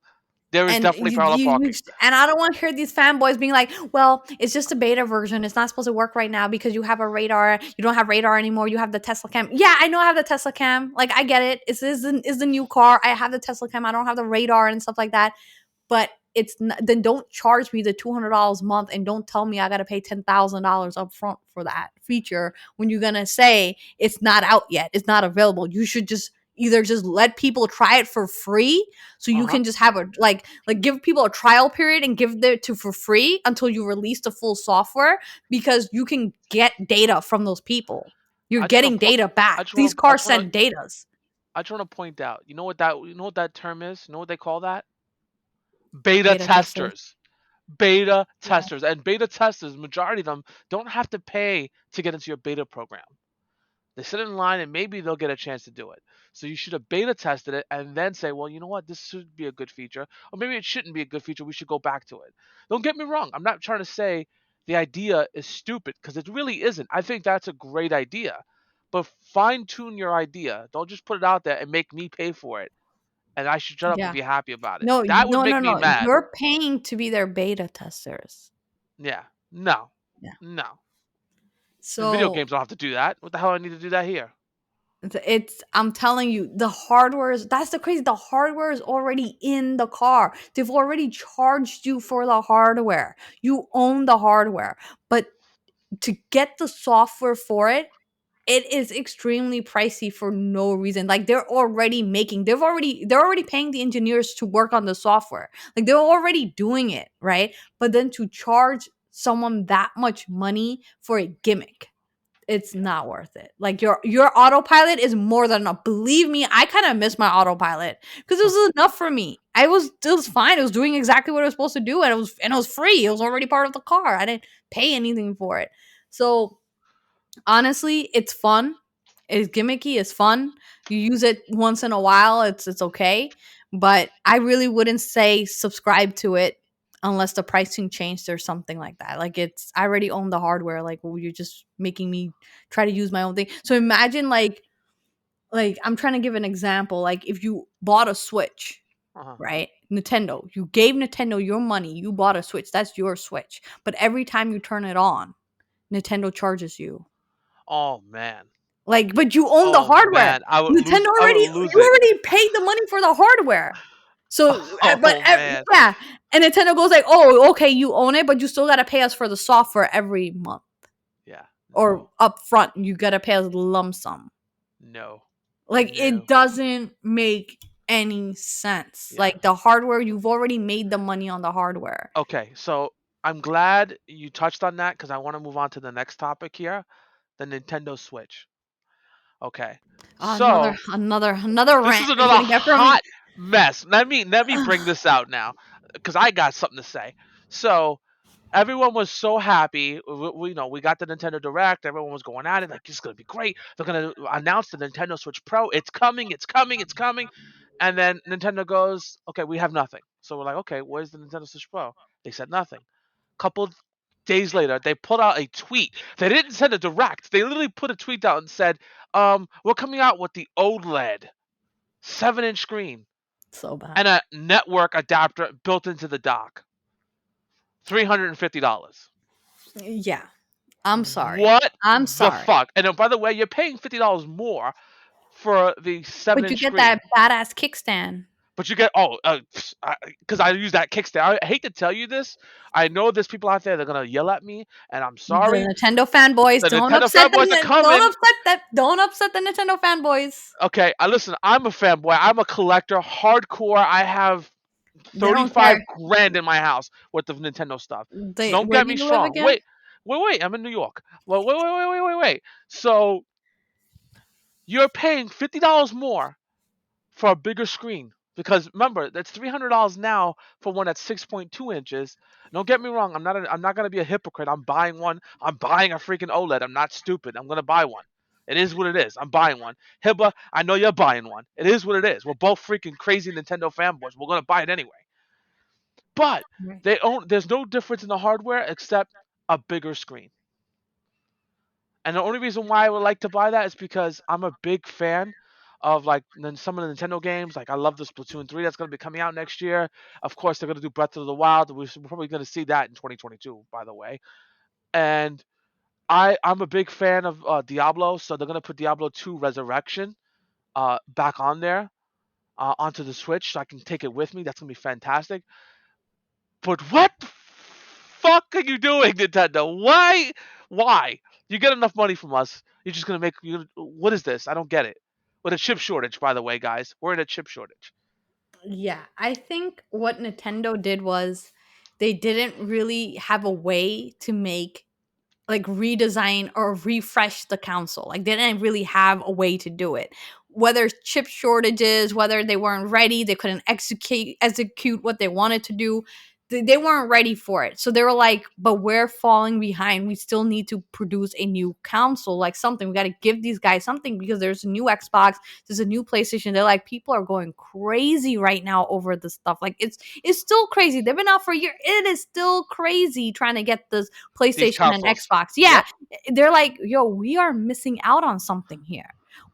There is And definitely parallel parking. and I don't want to hear these fanboys being like, "Well, it's just a beta version. It's not supposed to work right now because you have a radar. You don't have radar anymore. You have the Tesla cam." Yeah, I know I have the Tesla cam. Like, I get it. Is the new car. I have the Tesla cam. I don't have the radar and stuff like that. But then don't charge me the $200 a month, and don't tell me I got to pay $10,000 up front for that feature when you're gonna say it's not out yet. It's not available. You should just either just let people try it for free, so Uh you huh. can just have a like give people a trial period and give it to for free until you release the full software, because you can get data from those people. You're I just want getting to point. data I back. just These want to. cars send datas. I just want to point out. You know what that term is. You know what they call that? Beta Beta testers. testers. Beta Yeah. testers. And beta testers, majority of them don't have to pay to get into your beta program. They sit in line and maybe they'll get a chance to do it. So you should have beta tested it and then say, well, you know what, this should be a good feature. Or maybe it shouldn't be a good feature. We should go back to it. Don't get me wrong. I'm not trying to say the idea is stupid, because it really isn't. I think that's a great idea. But fine tune your idea. Don't just put it out there and make me pay for it. And I should shut up and Yeah. be happy about it. No, That would no, make no, me no. mad. You're paying to be their beta testers. Yeah. No. Yeah. No. The video So games don't have to do that. What the hell I need to do that here? I'm telling you, the hardware is that's the crazy. The hardware is already in the car. They've already charged you for the hardware. You own the hardware. But to get the software for it, it is extremely pricey for no reason. Like, they're already paying the engineers to work on the software. Like, they're already doing it, right? But then to charge someone that much money for a gimmick, it's Yeah. not worth it. Like, your autopilot is more than enough. Believe me, I kind of miss my autopilot because it was enough for me. It was fine. It was doing exactly what it was supposed to do, and it was free. It was already part of the car. I didn't pay anything for it. So honestly, it's fun. It's gimmicky. It's fun. You use it once in a while. It's okay. But I really wouldn't say subscribe to it unless the pricing changed or something like that. Like, I already own the hardware. Like, well, you're just making me try to use my own thing. So imagine like like I'm trying to give an example. Like if you bought a Switch, Uh-huh. right? Nintendo, you gave Nintendo your money, you bought a Switch, that's your Switch. But every time you turn it on, Nintendo charges you. Oh man. Like, but you own the Oh hardware. man. I would Nintendo lose. I would already, lose you it. already paid the money for the hardware. So, Oh man. yeah, and Nintendo goes like, "Oh, okay, you own it, but you still gotta pay us for the software every month Yeah. or No. up front. You gotta pay us lump sum." No. Like, it No. doesn't make any sense. Yeah. Like the hardware, you've already made the money on the hardware. Okay. So I'm glad you touched on that because I want to move on to the next topic here, the Nintendo Switch. Okay. Another, So another this rant is that you're another gonna get from me. hot mess. Let me bring this out now because I got something to say. So everyone was so happy. We got the Nintendo Direct. Everyone was going at it like it's gonna be great. They're gonna announce the Nintendo Switch Pro. It's coming. It's coming. It's coming. And then Nintendo goes, okay, we have nothing. So we're like, okay, where's the Nintendo Switch Pro? They said nothing. Couple days later, they put out a tweet. They didn't send a direct. They literally put a tweet out and said, we're coming out with the OLED 7-inch screen So bad. and a network adapter built into the dock. $350. Yeah, I'm sorry. What I'm the sorry. fuck? And by the way, you're paying $50 more for the seven But you inch get that screen. badass kickstand. But you get because I use that kickstand. I hate to tell you this. I know there's people out there that are gonna yell at me, and I'm sorry. The Nintendo fanboys, The Nintendo fanboys are don't coming. upset that, don't upset the Nintendo fanboys. Okay, I listen. I'm a fanboy. I'm a collector, hardcore. I have They don't 35 care. grand in my house worth of Nintendo stuff. So They, don't where get do me you live strong. again? Wait. I'm in New York. Well, wait. So you're paying $50 more for a bigger screen. Because remember, that's $300 now for one that's 6.2 inches. Don't get me wrong. I'm not gonna be a hypocrite. I'm buying one. I'm buying a freaking OLED. I'm not stupid. I'm gonna buy one. It is what it is. I'm buying one. Hiba, I know you're buying one. It is what it is. We're both freaking crazy Nintendo fanboys. We're gonna buy it anyway. But Right. there's no difference in the hardware except a bigger screen. And the only reason why I would like to buy that is because I'm a big fan of like some of the Nintendo games. Like I love the Splatoon 3 that's going to be coming out next year. Of course, they're going to do Breath of the Wild. We're probably going to see that in 2022, by the way. And I'm a big fan of Diablo, so they're going to put Diablo 2 Resurrection back on there onto the Switch, so I can take it with me. That's going to be fantastic. But what the fuck are you doing, Nintendo? Why? Why? You get enough money from us. You're just gonna make. What is this? I don't get it. With a chip shortage, by the way, guys, we're in a chip shortage. Yeah, I think what Nintendo did was they didn't really have a way to make like redesign or refresh the console. Like they didn't really have a way to do it. Whether chip shortages, whether they weren't ready, they couldn't execute what they wanted to do. They weren't ready for it. So they were like, but we're falling behind. We still need to produce a new console, like something. We got to give these guys something because there's a new Xbox, there's a new PlayStation. They're like, people are going crazy right now over this stuff. Like it's still crazy. They've been out for a year. It is still crazy trying to get this These PlayStation and consoles. Xbox. Yeah. Yep. They're like, yo, we are missing out on something here.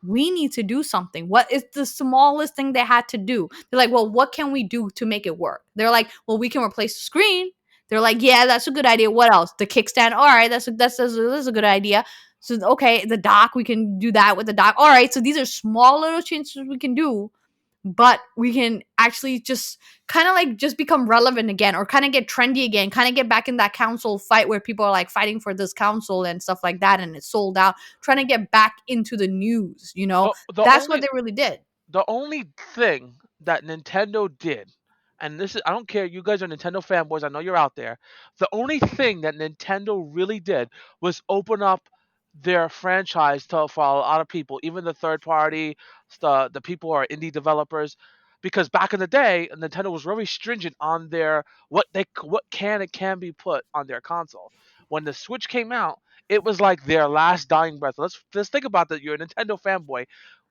We need to do something. What is the smallest thing they had to do? They're like, well, what can we do to make it work? They're like, well, we can replace the screen. They're like, yeah, that's a good idea. What else? The kickstand. All right, that's a good idea. So okay, the dock, we can do that with the dock. All right, so these are small little changes we can do, but we can actually just kind of like just become relevant again or kind of get trendy again, kind of get back in that console fight where people are like fighting for this console and stuff like that and it's sold out, trying to get back into the news, you know? The That's what only they really did. the only thing that Nintendo did, and this is I don't care, you guys are Nintendo fanboys, I know you're out there. The only thing that Nintendo really did was open up their franchise to for a lot of people, even the third party, the people who are indie developers. Because back in the day, Nintendo was very stringent on their what can be put on their console. When the Switch came out, it was like their last dying breath. Let's think about that. You're a Nintendo fanboy.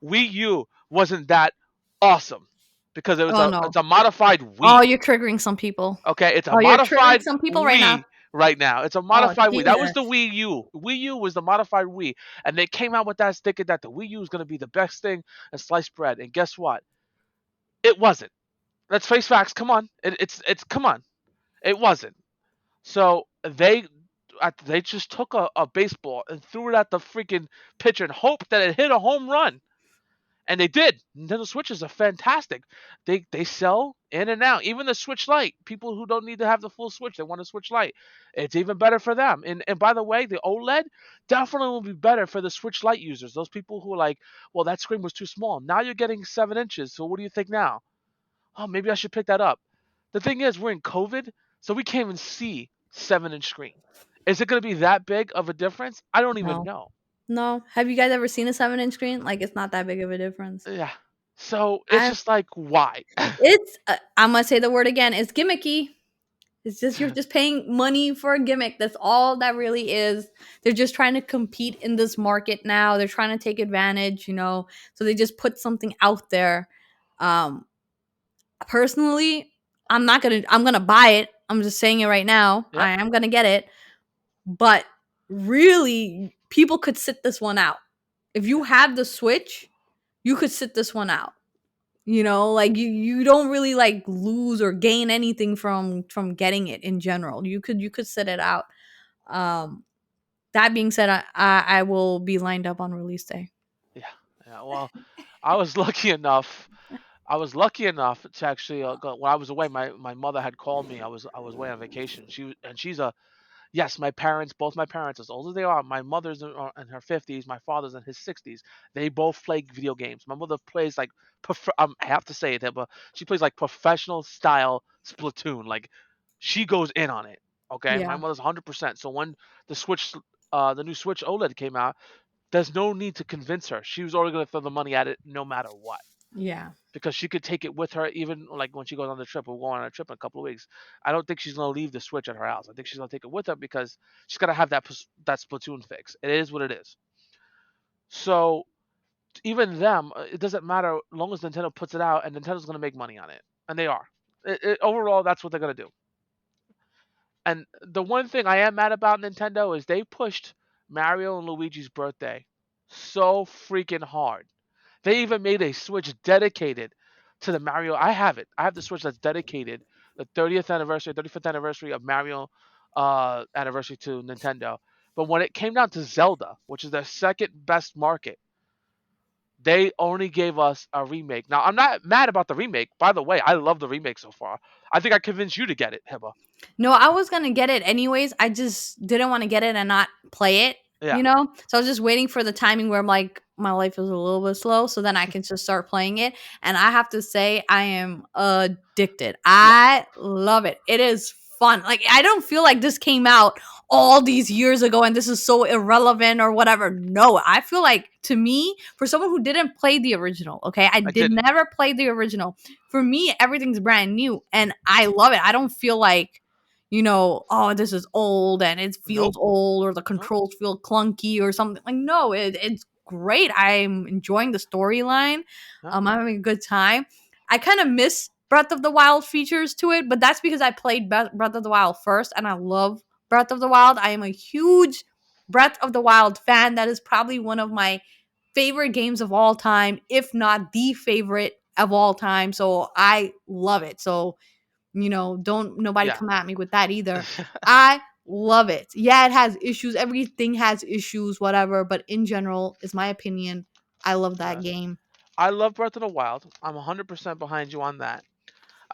Wii U wasn't that awesome because Oh it's no. a modified Oh, Wii. you're triggering some people. Okay, it's a Oh, you're triggering modified some people right now. Wii right now. It's a Oh modified Wii. That was the Jesus. Wii U. Wii U was the modified Wii, and they came out with that thinking that the Wii U is going to be the best thing in sliced bread. And guess what? It wasn't. Let's face facts. Come on. It's come on. It wasn't. So they just took a baseball and threw it at the freaking pitcher and hoped that it hit a home run. And they did. Nintendo Switches are fantastic. They sell in and out. Even the Switch Lite. People who don't need to have the full Switch, they want a Switch Lite. It's even better for them. And by the way, the OLED definitely will be better for the Switch Lite users. Those people who are like, well, that screen was too small. Now you're getting 7 inches. So what do you think now? Oh, maybe I should pick that up. The thing is, we're in COVID, so we can't even see 7 inch screen. Is it going to be that big of a difference? I don't even No. know. No. Have you guys ever seen a 7-inch screen? Like it's not that big of a difference. Yeah. So it's I just like, why? it's I'm gonna say the word again. It's gimmicky. It's just you're just paying money for a gimmick. That's all that really is. They're just trying to compete in this market now. They're trying to take advantage, So they just put something out there. Um, Personally, I'm gonna buy it. I'm just saying it right now. Yep. I am gonna get it. But really, people could sit this one out. If you have the Switch, you could sit this one out. Like you don't really like lose or gain anything from getting it in general. You could sit it out. Um that being said, I will be lined up on release day. Yeah. Yeah. Well, I was lucky enough. I was lucky enough to actually when I was away. My mother had called me. I was away on vacation. She's a yes. My parents, both my parents, as old as they are, my mother's in her 50s, my father's in his 60s. They both play video games. My mother plays like I have to say it, but she plays like professional style Splatoon. Like she goes in on it. Okay, my Yeah. mother's 100%. So when the Switch, the new Switch OLED came out, there's no need to convince her. She was already going to throw the money at it no matter what Yeah. because she could take it with her even like when she goes on the trip. We'll go on a trip in a couple of weeks. I don't think she's gonna leave the Switch at her house. I think she's gonna take it with her because she's gotta have that Splatoon fix. It is what it is. So even them, it doesn't matter as long as Nintendo puts it out and Nintendo's gonna make money on it, and they are. Overall, that's what they're gonna do. And the one thing I am mad about Nintendo is they pushed Mario and Luigi's birthday so freaking hard. They even made a Switch dedicated to the Mario. I have it. I have the Switch that's dedicated the 30th anniversary, 35th anniversary of Mario anniversary to Nintendo. But when it came down to Zelda, which is their second best market, they only gave us a remake. Now, I'm not mad about the remake. By the way, I love the remake so far. I think I convinced you to get it, Hiba. No, I was gonna get it anyways. I just didn't want to get it and not play it, Yeah, So I was just waiting for the timing where I'm like my life is a little bit slow, so then I can just start playing it. And I have to say, I am addicted. yeah, I love it. It is fun. Like I don't feel like this came out all these years ago and this is so irrelevant or whatever. No, I feel like to me, for someone who didn't play the original, okay, I I did didn't. never play the original. For me, everything's brand new and I love it. I don't feel like oh, this is old and it feels Nope. old or the Nope. controls feel clunky or something. Like, no, it's great. I'm enjoying the storyline. Huh? I'm having a good time. I kind of miss Breath of the Wild features to it, but that's because I played Breath of the Wild first and I love Breath of the Wild. I am a huge Breath of the Wild fan. That is probably one of my favorite games of all time, if not the favorite of all time. So I love it. So don't nobody Yeah. come at me with that either. I love it. Yeah, it has issues. Everything has issues, whatever. But in general, is my opinion. I love that Uh, game. I love Breath of the Wild. I'm 100% behind you on that.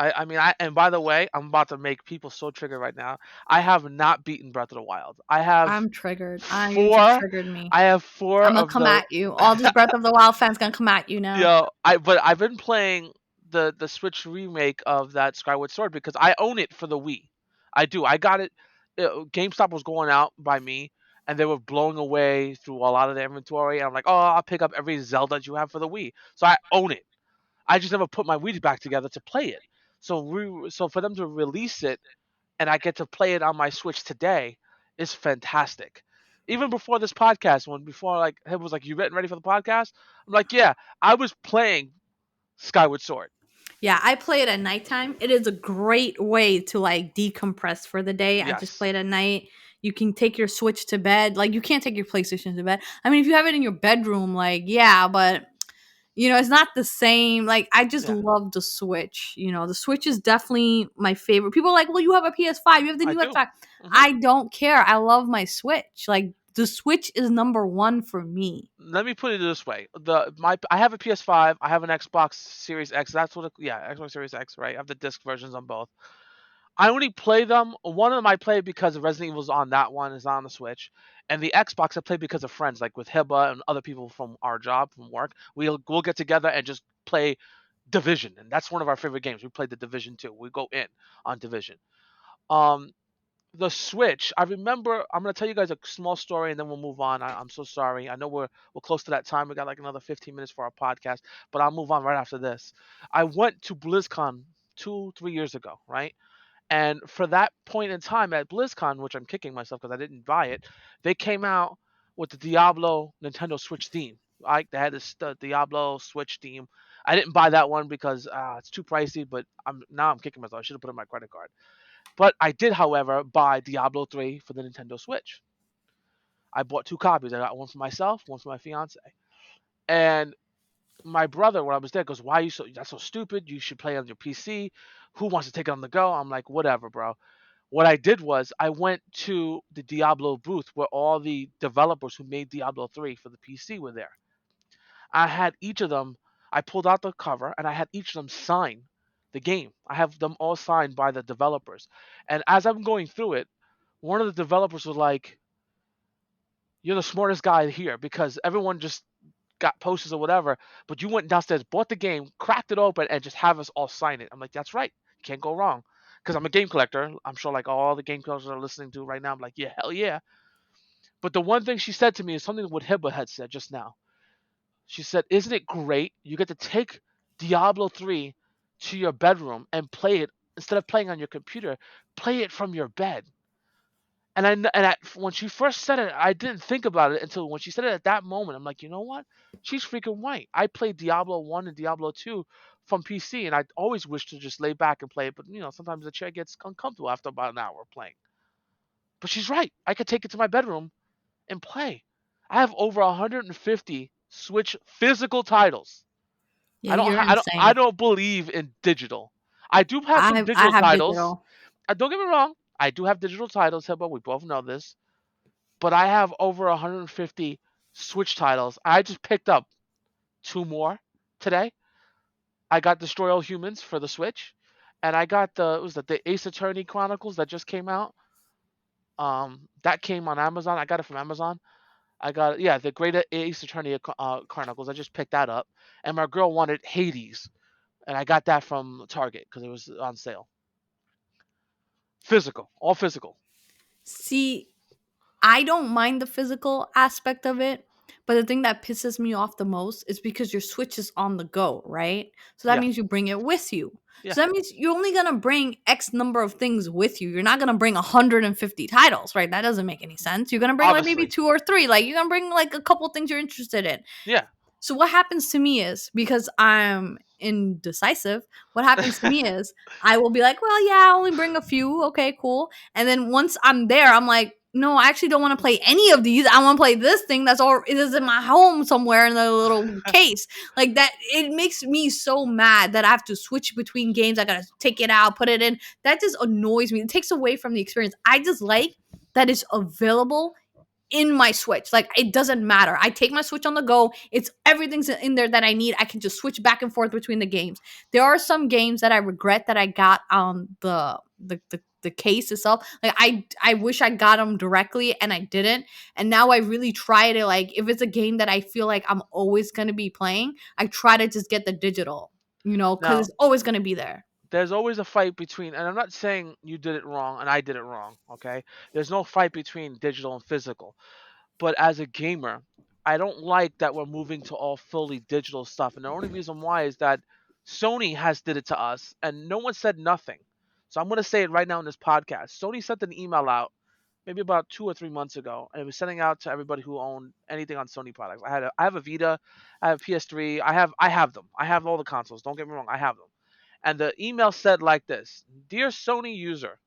I mean, and by the way, I'm about to make people so triggered right now. I have not beaten Breath of the Wild. I have I'm triggered. You just four. triggered me. I have four I'm gonna of come the. at you. All this Breath of the Wild fans gonna come at you now. But I've been playing the Switch remake of that Skyward Sword because I own it for the Wii. I do. I got it. GameStop was going out by me, and they were blowing away through a lot of the inventory. And I'm like, oh, I'll pick up every Zelda that you have for the Wii. So I own it. I just never put my Wii back together to play it. So for them to release it and I get to play it on my Switch today is fantastic. Even before this podcast, when before like it was like, you ready for the podcast? I'm like, yeah, I was playing Skyward Sword. Yeah, I play it at nighttime. It is a great way to like decompress for the day. I just play Yes, it at night. You can take your Switch to bed. Like you can't take your PlayStation to bed. I mean, if you have it in your bedroom, like yeah, but it's not the same. Like I just yeah, love the Switch. The Switch is definitely my favorite. People are like, "Well, you have a PS5, you have the I new do. Xbox." hmm I don't care. I love my Switch. Like the Switch is number 1 for me. Let me put it this way: I have a PS5, I have an Xbox Series X. That's what, yeah, Xbox Series X, right? I have the disc versions on both. I only play them. One of them I play because Resident Evil's on that one, is on the Switch, and the Xbox I play because of friends, like with Hiba and other people from our job, from work. We'll get together and just play Division, and that's one of our favorite games. We played the Division too. We go in on Division. Um, the Switch. I remember. I'm gonna tell you guys a small story, and then we'll move on. I'm so sorry. I know we're close to that time. We got like another 15 minutes for our podcast, but I'll move on right after this. I went to BlizzCon 2, 3 years ago, right? And for that point in time at BlizzCon, which I'm kicking myself because I didn't buy it, they came out with the Diablo Nintendo Switch theme. They had this Diablo Switch theme. I didn't buy that one because it's too pricey. But I'm kicking myself. I should have put it on my credit card. But I did, however, buy Diablo 3 for the Nintendo Switch. I bought two copies. I got one for myself, one for my fiance. And my brother, when I was there, goes, "Why are you so? That's so stupid. You should play on your PC. Who wants to take it on the go?" I'm like, "Whatever, bro." What I did was I went to the Diablo booth where all the developers who made Diablo 3 for the PC were there. I had each of them, I pulled out the cover and I had each of them sign the game. I have them all signed by the developers. And as I'm going through it, one of the developers was like, "You're the smartest guy here because everyone just got posters or whatever, but you went downstairs, bought the game, cracked it open, and just have us all sign it." I'm like, "That's right. You can't go wrong." Because I'm a game collector. I'm sure like all the game collectors are listening to right now. I'm like, "Yeah, hell yeah." But the one thing she said to me is something what Hiba had said just now. She said, "Isn't it great? You get to take Diablo 3 to your bedroom and play it instead of playing on your computer. Play it from your bed." When she first said it, I didn't think about it until when she said it at that moment. I'm like, you know what? She's freaking right. I played Diablo 1 and Diablo 2 from PC, and I always wish to just lay back and play it. But, sometimes the chair gets uncomfortable after about an hour of playing. But she's right. I could take it to my bedroom and play. I have over 150 Switch physical titles. Yeah, I don't, you're ha- I don't, I insane. don't believe in digital. I do have some I digital have titles. digital. Don't get me wrong. I do have digital titles, Hibbo. We both know this, but I have over 150 Switch titles. I just picked up two more today. I got Destroy All Humans for the Switch, and I got the Ace Attorney Chronicles that just came out. That came on Amazon. I got it from Amazon. I got, yeah, the Great Ace Attorney Chronicles. I just picked that up, and my girl wanted Hades, and I got that from Target because it was on sale. Physical, all physical. See, I don't mind the physical aspect of it, but the thing that pisses me off the most is because your Switch is on the go, right? So that Yeah, means you bring it with you. yeah. So that means you're only gonna bring X number of things with you. You're not gonna bring 150 titles, right? That doesn't make any sense. You're gonna bring like maybe Obviously, two or three. Like you're gonna bring like a couple things you're interested in. yeah. So what happens to me is because I'm indecisive, what happens to me is I will be like, well, yeah, I only bring a few. Okay, cool. And then once I'm there, I'm like, no, I actually don't want to play any of these. I want to play this thing that's all it is in my home somewhere in the little case. Like that, it makes me so mad that I have to switch between games. I gotta take it out, put it in. That just annoys me. It takes away from the experience. I just like that it's available in my Switch. Like it doesn't matter. I take my Switch on the go. It's everything's in there that I need. I can just switch back and forth between the games. There are some games that I regret that I got on the case itself. Like I wish I got them directly and I didn't. And now I really try to like if it's a game that I feel like I'm always going to be playing, I try to just get the digital, cuz Now, it's always going to be there. there's always a fight between, and I'm not saying you did it wrong and I did it wrong, okay? There's no fight between digital and physical. But as a gamer, I don't like that we're moving to all fully digital stuff. And the only reason why is that Sony has did it to us and no one said nothing. So I'm going to say it right now in this podcast. Sony sent an email out maybe about 2 or 3 months ago, and it was sending out to everybody who owned anything on Sony products. I have a Vita, I have PS3, I have them. I have all the consoles. Don't get me wrong, I have them. And the email said like this: "Dear Sony user,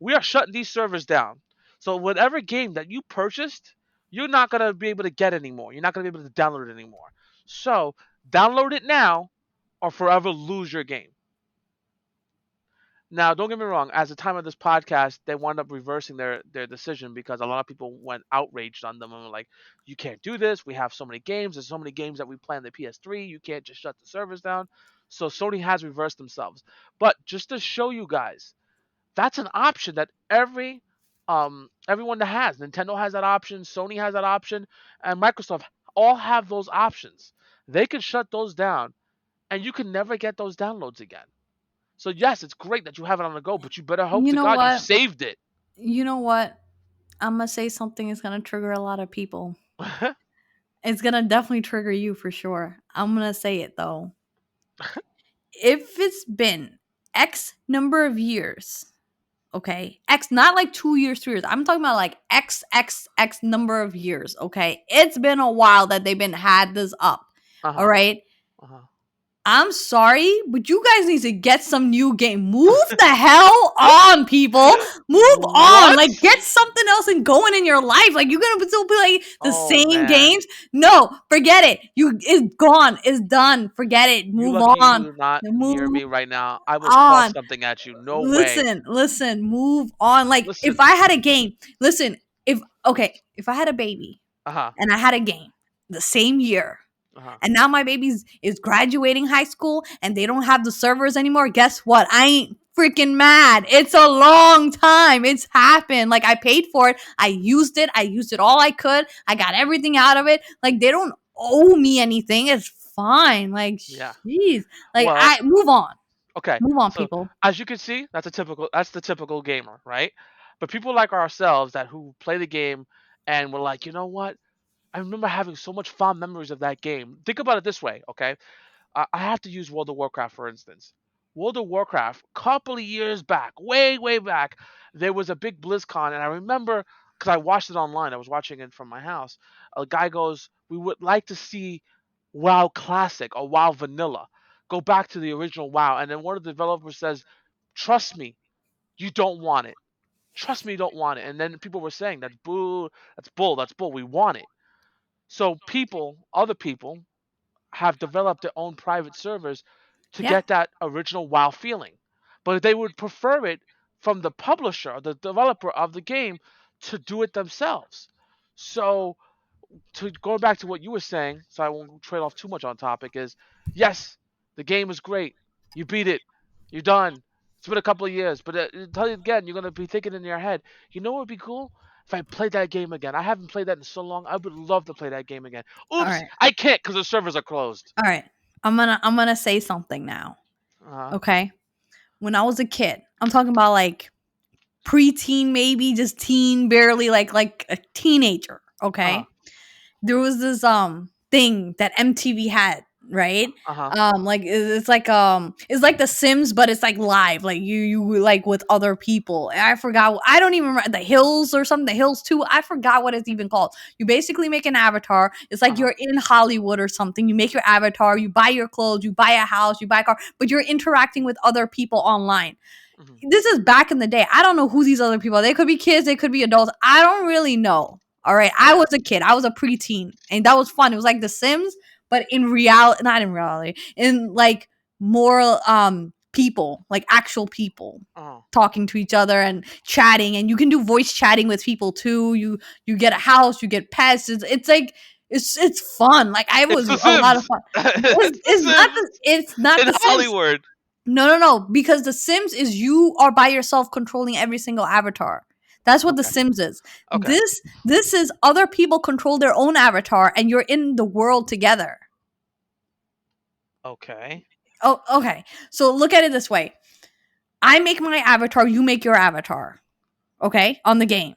we are shutting these servers down. So whatever game that you purchased, you're not gonna be able to get anymore. You're not gonna be able to download it anymore. So download it now, or forever lose your game." Now, don't get me wrong. As the time of this podcast, they wound up reversing their decision because a lot of people went outraged on them and were like, "You can't do this. We have so many games. There's so many games that we play on the PS3. You can't just shut the servers down." So Sony has reversed themselves. But just to show you guys, that's an option that everyone that has. Nintendo has that option. Sony has that option, and Microsoft all have those options. They can shut those down, and you can never get those downloads again. So yes, it's great that you have it on the go, but you better hope You to know God you what? saved it. You know what? I'm gonna say something is gonna trigger a lot of people. It's gonna definitely trigger you for sure. I'm gonna say it though. If it's been X number of years, okay, X, not like 2 years, 3 years. I'm talking about like X number of years. Okay, it's been a while that they've been had this up. Uh All huh. right. Uh huh. I'm sorry, but you guys need to get some new game. Move the hell on, people. Move on. What? Like, get something else and going in your life. Like, you're gonna still be like the Oh same man, games. No, forget it. It's gone. It's done. Forget it. you Move lucky on. you're not near Move me right now. I will toss on. something at you. No way. Listen. Move on. Like, if Listen. I had a game, listen. If I had a baby Uh huh. and I had a game the same year, Uh huh. and now my baby's is graduating high school and they don't have the servers anymore, guess what? I ain't freaking mad. It's a long time. It's happened. Like, I paid for it. I used it. All I could. I got everything out of it. Like, they don't owe me anything. It's fine. Like, Yeah. jeez. Like, Well, I move on. okay. Move on, So people. as you can see, that's the typical gamer, right? But people like ourselves that who play the game and we're like, you know what? I remember having so much fond memories of that game. Think about it this way, okay? I have to use World of Warcraft for instance. World of Warcraft, couple of years back, way back, there was a big BlizzCon, and I remember because I watched it online. I was watching it from my house. A guy goes, "We would like to see WoW Classic or WoW Vanilla. Go back to the original WoW." And then one of the developers says, "Trust me, you don't want it. Trust me, you don't want it." And then people were saying, "That's boo. That's bull. That's bull. We want it." So other people, have developed their own private servers to Yeah. get that original WoW feeling. But they would prefer it from the publisher or the developer of the game to do it themselves. So to going back to what you were saying, so I won't trade off too much on topic, is yes, the game is great. You beat it. You're done. It's been a couple of years, but tell you again, you're gonna be thinking in your head, you know what would be cool? If I played that game again. I haven't played that in so long. I would love to play that game again. All Oops, right. I can't because the servers are closed. All right. I'm gonna say something now. Uh-huh. Okay. When I was a kid, I'm talking about like preteen, maybe just teen, barely like a teenager. Uh-huh. Okay, there was this thing that MTV had, right? Uh-huh. Like it's like The Sims, but it's like live, like you like with other people. And I forgot. I don't even remember, The Hills or something. The Hills too. I forgot what it's even called. You basically make an avatar. It's like Uh-huh. you're in Hollywood or something. You make your avatar. You buy your clothes. You buy a house. You buy a car. But you're interacting with other people online. Mhm. This is back in the day. I don't know who these other people are. They could be kids, they could be adults. I don't really know. All right. I Yeah. was a kid. I was a preteen. And that was fun. It was like The Sims, but in reality, not in reality, in like more people, like actual people Oh. talking to each other and chatting. And you can do voice chatting with people too. You get a house, you get pets. It's like it's fun. Like, I It's was The a lot of Sims. fun. It's The Sims It's not in The Sims. Hollywood. No, because The Sims is you are by yourself controlling every single avatar. That's what The Okay. Sims is. Okay. This is other people control their own avatar and you're in the world together. Okay. Oh, okay. So look at it this way. I make my avatar, you make your avatar. Okay? On the game.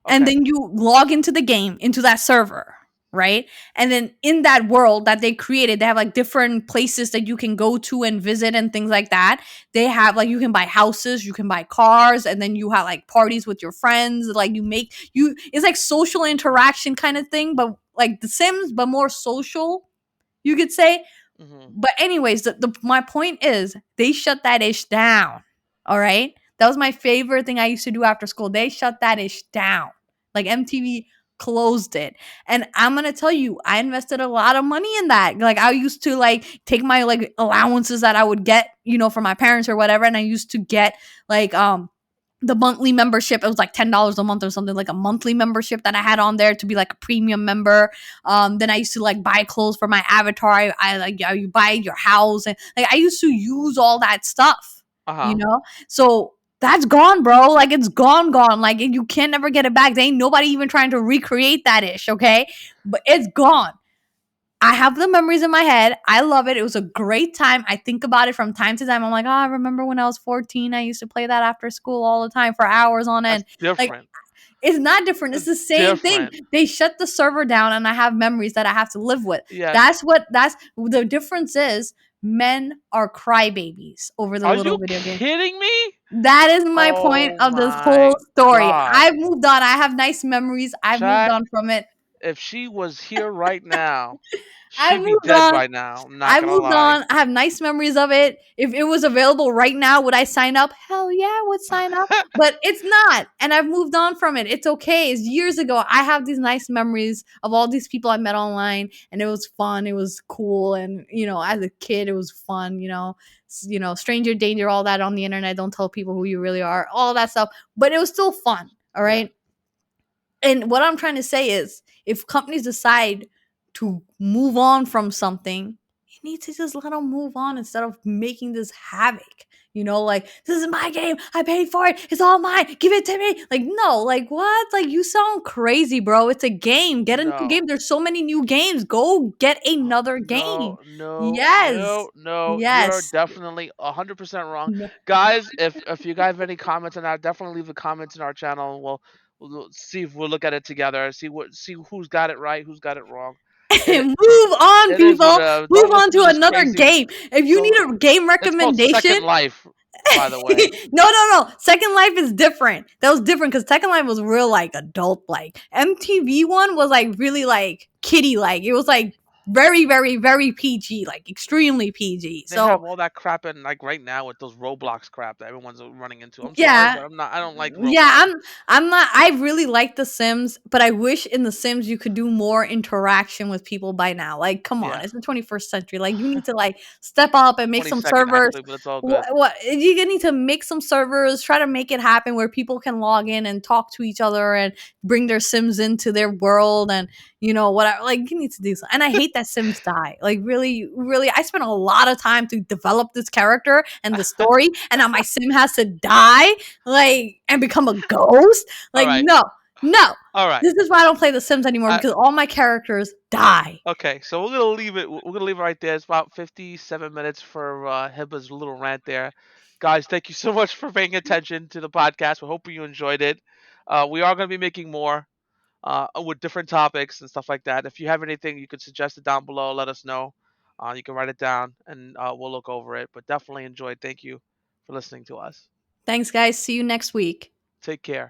And Okay. then you log into the game, into that server, right? And then in that world that they created, they have like different places that you can go to and visit and things like that. They have like, you can buy houses, you can buy cars, and then you have like parties with your friends. Like, it's like social interaction kind of thing, but like The Sims, but more social, you could say. Hmm. But anyways, my point is they shut that ish down. All right. That was my favorite thing I used to do after school. They shut that ish down. Like MTV closed it. And I'm gonna tell you, I invested a lot of money in that. Like I used to like take my like allowances that I would get, from my parents or whatever, and I used to get like the monthly membership. It was like $10 a month or something, like a monthly membership that I had on there to be like a premium member. Then I used to like buy clothes for my avatar. I like, you buy your house, and like I used to use all that stuff, Uh you huh. know. So that's gone, bro. Like it's gone. Like you can't never get it back. There ain't nobody even trying to recreate that ish, okay? But it's gone. I have the memories in my head. I love it. It was a great time. I think about it from time to time. I'm like, oh, I remember when I was 14. I used to play that after school all the time for hours on That's end. Like, different. it's not different. It's That's the same thing. different. They shut the server down and I have memories that I have to live with. Yes. That's the difference is men are crybabies over the Are little you video game. kidding me? That is my point Oh of this whole my story. God. I've moved on. I have nice memories. I've moved Chat, on from it. if she was here right now, I've she'd be moved dead on. by now. I'm not I gonna moved lie. on. I have nice memories of it. If it was available right now, would I sign up? Hell yeah, I would sign up. But it's not. And I've moved on from it. It's okay. It's years ago. I have these nice memories of all these people I met online and it was fun. It was cool. And, as a kid, it was fun, stranger danger, all that on the internet. Don't tell people who you really are, all that stuff. But it was still fun. All Yeah. right. And what I'm trying to say is if companies decide to move on from something, you need to just let them move on instead of making this havoc. Like, this is my game. I paid for it. It's all mine. Give it to me. Like, no, like, what? Like, you sound crazy, bro. It's a game. Get a new No. game. There's so many new games. Go get another game. No, no, Yes. no, no. You're Yes. definitely 100% wrong, No. guys. If you guys have any comments on that, definitely leave the comments in our channel. And we'll see if we'll look at it together. See who's got it right, who's got it wrong. It Move on, it is what people. Move don't on listen to to this another crazy. game. If you Don't. need a game It's called recommendation, Second Life, by the way. no. Second Life is different. That was different because Second Life was real like adult like. MTV one was like really like kiddie like. It was like very, very, very PG, like extremely PG. They have So all that crap in like right now with those Roblox crap that everyone's running into. I'm sorry, yeah, but I'm not. I don't like yeah, Roblox. I'm not. I really like The Sims, but I wish in The Sims you could do more interaction with people by now. Like, come on, Yeah, it's the 21st century. Like, you need to like step up and make some 22nd servers. actually, but it's all good. What you need to make some servers, try to make it happen where people can log in and talk to each other and bring their Sims into their world and whatever. Like, you need to do something. And I hate that Sims die. Like, really, really, I spent a lot of time to develop this character and the story, and now my Sim has to die like and become a ghost. All Like, right, no. all right. This is why I don't play The Sims anymore I, because all my characters die. Okay, so we're gonna leave it. We're gonna leave it right there. It's about 57 minutes for Hiba's little rant there. Guys, thank you so much for paying attention to the podcast. We hope you enjoyed it. We are gonna be making more with different topics and stuff like that. If you have anything, you could suggest it down below. Let us know. You can write it down, and we'll look over it. But definitely enjoyed. Thank you for listening to us. Thanks, guys. See you next week. Take care.